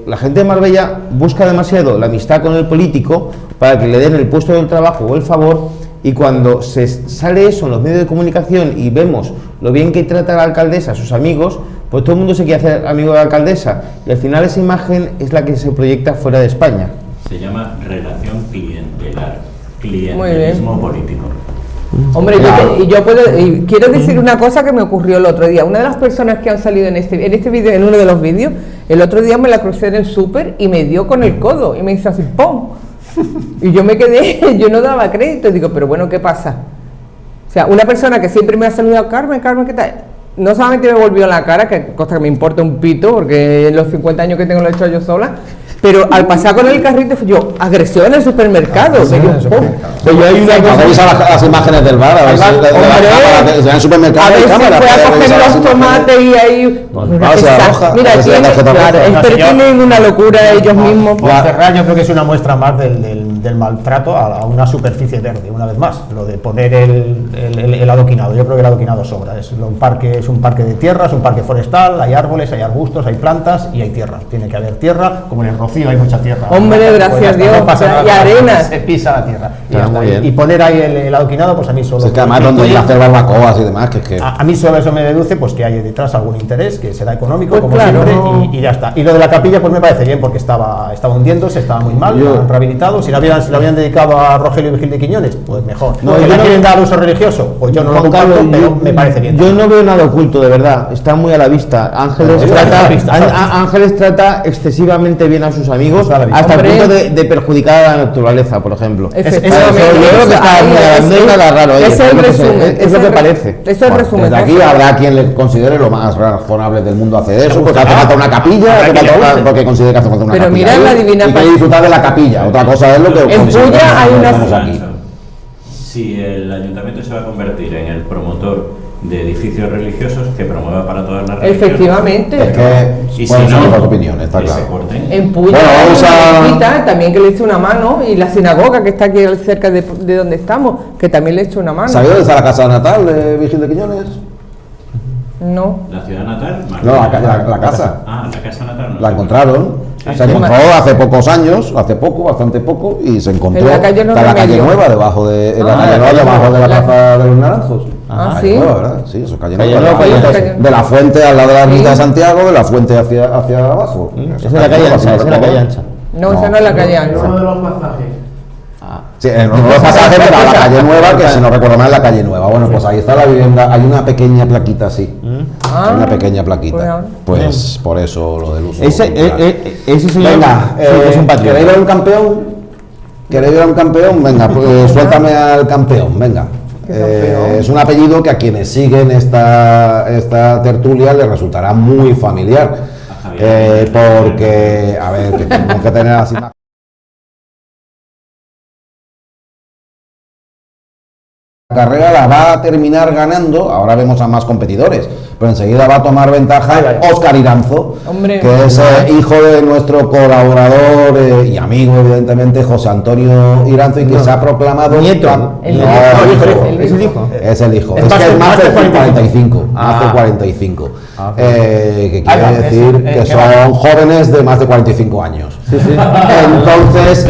la gente de Marbella busca demasiado la amistad con el político para que le den el puesto del trabajo o el favor. Y cuando se sale eso en los medios de comunicación y vemos lo bien que trata la alcaldesa a sus amigos, pues todo el mundo se quiere hacer amigo de la alcaldesa, y al final esa imagen es la que se proyecta fuera de España. Se llama relación clientelar, clientelismo político. Hombre, y quiero decir una cosa que me ocurrió el otro día. Una de las personas que han salido en este vídeo, en uno de los vídeos, el otro día me la crucé en el súper y me dio con el codo y me hizo así, ¡pum! Y yo me quedé, yo no daba crédito, digo, pero bueno, ¿qué pasa? O sea, una persona que siempre me ha saludado, Carmen, ¿qué tal? No solamente me volvió la cara, que cosa que me importa un pito, porque en los 50 años que tengo lo he hecho yo sola, pero al pasar con el carrito, yo, agresión en el supermercado. Las imágenes del bar, a ver si en el supermercado hay cámara. Fue a coger los tomates y ahí... Mira, tienen una locura ellos mismos. Yo creo que es una muestra más del maltrato a una superficie verde, una vez más, lo de poner el adoquinado. Yo creo que el adoquinado sobra. Es un parque de tierra, es un parque forestal, hay árboles, hay arbustos, hay plantas y hay tierra. Tiene que haber tierra, como en el Rocío hay mucha tierra. Hombre, gracias a Dios, y arenas. Se pisa la tierra. Y poner ahí el adoquinado, pues a mí solo... Es que además donde hay hacer barbacoas y demás, que... A mí solo eso me deduce pues que hay detrás algún interés, que será económico, pues como siempre, y ya está. Y lo de la capilla pues me parece bien, porque estaba hundiéndose, estaba muy mal, lo han rehabilitado. Si lo habían dedicado a Rogelio Vigil de Quiñones, pues mejor. No, ¿le quieren dar uso religioso? Pues yo no lo comparto, pero me parece bien. Yo no veo nada oculto, de verdad, está muy a la vista. Ángeles trata excesivamente bien a sus amigos, hasta el punto de perjudicar a la naturaleza, por ejemplo. Yo creo que está muy nada raro. Es lo que parece. Eso es el resumen. Desde aquí habrá quien le considere lo más razonable del mundo hacer eso, porque hace falta una capilla, porque considera que hace falta una capilla. Pero mira la divina... Y que disfrutar de la capilla. Otra cosa es lo que... En Puya hay una... Si el ayuntamiento se va a convertir en el promotor de edificios religiosos, que promueva para todas las religiones. Efectivamente. Es que y si no, las opiniones, está claro. En Puya también que le eche una mano, y la sinagoga que está aquí cerca de donde estamos, que también le eche una mano. ¿Sabía dónde está la casa natal de Vigil de Quiñones? No. ¿La ciudad natal? No, la casa. Ah, la casa natal. No la encontraron. Se encontró hace pocos años, bastante poco, y se encontró en la calle Nueva, debajo de la calle Nueva, debajo de la Plaza de los Naranjos. ¿Sí? Nueva, ¿verdad? Sí, eso es calle Nueva. De la fuente al lado de la ermita de Santiago, de la fuente hacia abajo. Esa es la calle ancha, esa es la calle ancha. No, esa no es la calle ancha. Uno de los pasajes. Sí, en uno de los pasajes de la calle Nueva, que si no recuerdo mal es la calle Nueva. Bueno, pues ahí está la vivienda, hay una pequeña plaquita así. Hay una pequeña plaquita. Pues por eso lo del uso. Ese señor. Venga, es un patriota. ¿queréis ver un campeón? ¿Queréis ver un campeón? Venga, pues suéltame al campeón, venga. Es un apellido que a quienes siguen esta tertulia les resultará muy familiar. Porque, a ver, que tenemos que tener así más. La carrera la va a terminar ganando, ahora vemos a más competidores, pero enseguida va a tomar ventaja Óscar Iranzo, que es hijo de nuestro colaborador y amigo, evidentemente, José Antonio Iranzo, y que se ha proclamado... Nieto. Es el hijo. Es el hijo. Es que es más de 45. Más de 45. Que quiere decir que son jóvenes de más de 45 años. Entonces,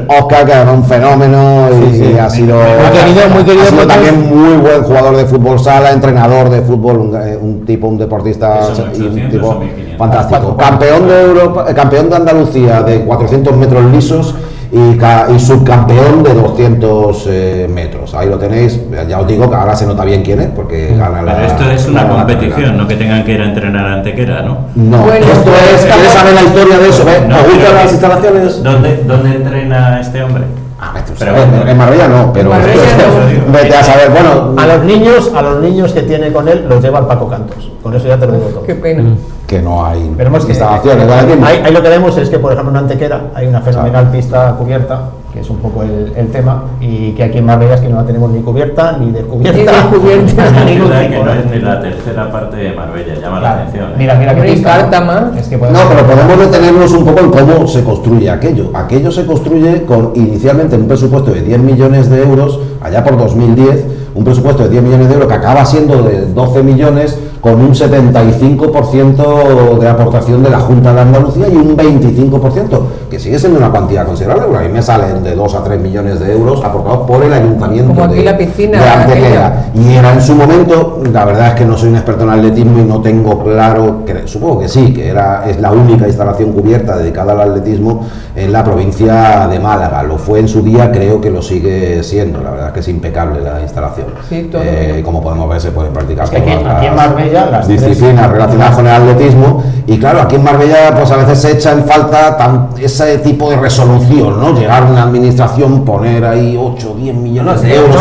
Óscar, que era un fenómeno y ha sido... muy querido, ha sido también muy buen jugador de fútbol sala, entrenador de fútbol, un deportista y un tipo fantástico. Campeón de Europa, campeón de Andalucía de 400 metros lisos y subcampeón de 200 metros. Ahí lo tenéis. Ya os digo que ahora se nota bien quién es, porque gana la... Pero esto es una competición, no que tengan que ir a entrenar a Antequera, ¿no? No, bueno, esto es... ¿Quieres saber la historia de eso? ¿Os gustan las instalaciones? ¿Dónde entrena este hombre? En Marbella no, pero vete a saber. Bueno, a los niños que tiene con él los lleva al Paco Cantos. Con eso ya te lo digo todo. Qué pena. Que no hay instalaciones. Ahí lo que vemos es que, por ejemplo, en Antequera hay una fenomenal pista cubierta, que es un poco el tema, y que aquí en Marbella es que no la tenemos ni cubierta ni descubierta. Ni que no es ni la tercera parte de Marbella, llama la atención. Mira que pista más. Es que no, pero podemos detenernos un poco en cómo se construye aquello. Aquello se construye con inicialmente un presupuesto de 10 millones de euros, allá por 2010, un presupuesto de 10 millones de euros que acaba siendo de 12 millones, con un 75% de aportación de la Junta de Andalucía y un 25%, que sigue siendo una cuantía considerable, porque a mí me salen de 2 a 3 millones de euros aportados por el ayuntamiento. Como aquí la piscina de Antequera. Y era en su momento, la verdad es que no soy un experto en atletismo y no tengo claro, supongo que sí, que es la única instalación cubierta dedicada al atletismo en la provincia de Málaga. Lo fue en su día, creo que lo sigue siendo. La verdad es que es impecable la instalación. Sí, como podemos ver, se puede practicar aquí en Marbella las disciplinas relacionadas con el atletismo, y claro, aquí en Marbella pues a veces se echa en falta ese tipo de resolución, ¿no? Llegar a una administración, poner ahí 8 o 10 millones de euros, y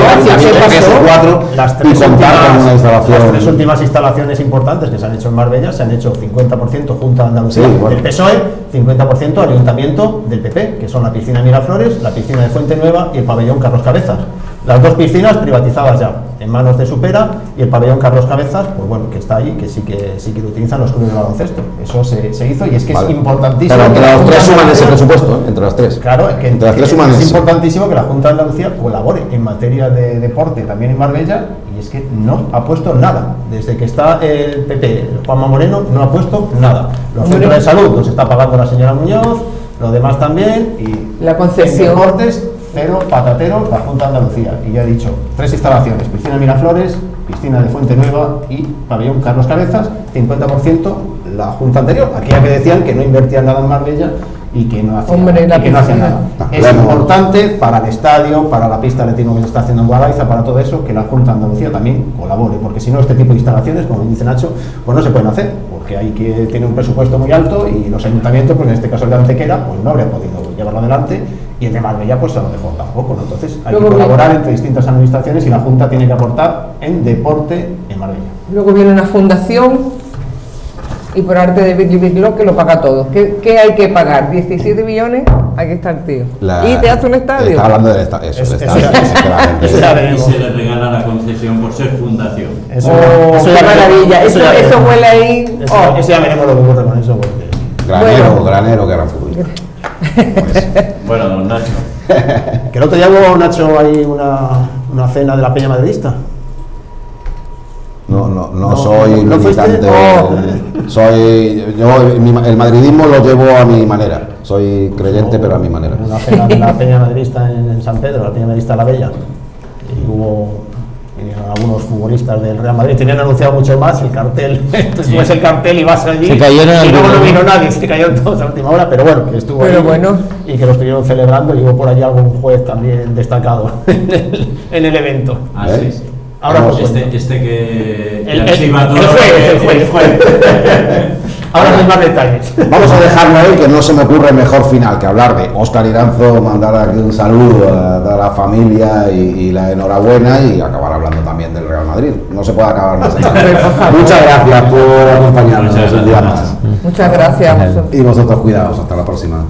contar con una instalación. Las tres últimas instalaciones importantes que se han hecho en Marbella se han hecho 50% Junta de Andalucía del PSOE, 50% Ayuntamiento del PP, que son la piscina Miraflores, la piscina de Fuente Nueva y el pabellón Carlos Cabezas. Las dos piscinas privatizadas ya, en manos de Supera, y el pabellón Carlos Cabezas, pues bueno, que está ahí, que sí que lo utilizan los clubes de baloncesto. Eso se hizo, y es que es importantísimo. Pero entre los tres suman ese presupuesto, entre las tres. Claro, que entre las tres suman es importantísimo que la Junta de Andalucía colabore en materia de deporte también en Marbella, y es que no ha puesto nada. Desde que está el PP, Juanma Moreno, no ha puesto nada. Los centros de salud los está pagando la señora Muñoz, lo demás también, y la concesión. En deportes, cero patatero, la Junta de Andalucía. Y ya he dicho, 3 instalaciones: piscina Miraflores, piscina de Fuente Nueva y pabellón Carlos Cabezas, 50% la Junta anterior. Aquella que decían que no invertían nada en Marbella y que no hacían nada. Es importante para el estadio, para la pista de atletismo que se está haciendo en Guadalajara, para todo eso, que la Junta de Andalucía también colabore, porque si no, este tipo de instalaciones, como dice Nacho, pues no se pueden hacer, porque hay que tiene un presupuesto muy alto, y los ayuntamientos, pues en este caso el de Antequera, pues no habría podido llevarlo adelante, y el de Marbella pues se lo dejó tampoco, ¿no? Entonces hay que colaborar entre distintas administraciones, y la Junta tiene que aportar en deporte en Marbella. Luego viene una fundación, y por arte de Big que lo paga todo. ¿Qué hay que pagar? 17 millones, aquí está el tío. Y te hace un estadio. Está hablando del estadio. Eso y se le regala la concesión por ser fundación. Eso qué maravilla. Eso huele ahí. Eso ya veremos lo que ocurre con eso. Granero, que era fútbol. Bueno, don Nacho. Que el otro día hubo, Nacho, ahí una cena de la Peña Madridista. No soy militante. El madridismo lo llevo a mi manera. Soy creyente, pero a mi manera. Una cena de la Peña Madridista en San Pedro, la Peña Madridista La Bella, y vinieron algunos futbolistas del Real Madrid, tenían anunciado mucho más el cartel, entonces ves el cartel y vas allí, se cayeron y luego no vino nadie, se cayeron todos a última hora, pero bueno, que estuvo ahí, y que lo estuvieron celebrando, y hubo por allí algún juez también destacado en el evento. Sí. Ahora el juez. Ahora no hay más detalles. Vamos a dejarlo ahí, que no se me ocurre mejor final que hablar de Óscar Iranzo, mandar aquí un saludo a la familia y la enhorabuena, y acabar hablando también del Real Madrid. No se puede acabar más. Muchas gracias por acompañarnos un día más. Muchas gracias. Y vosotros cuidaos, hasta la próxima.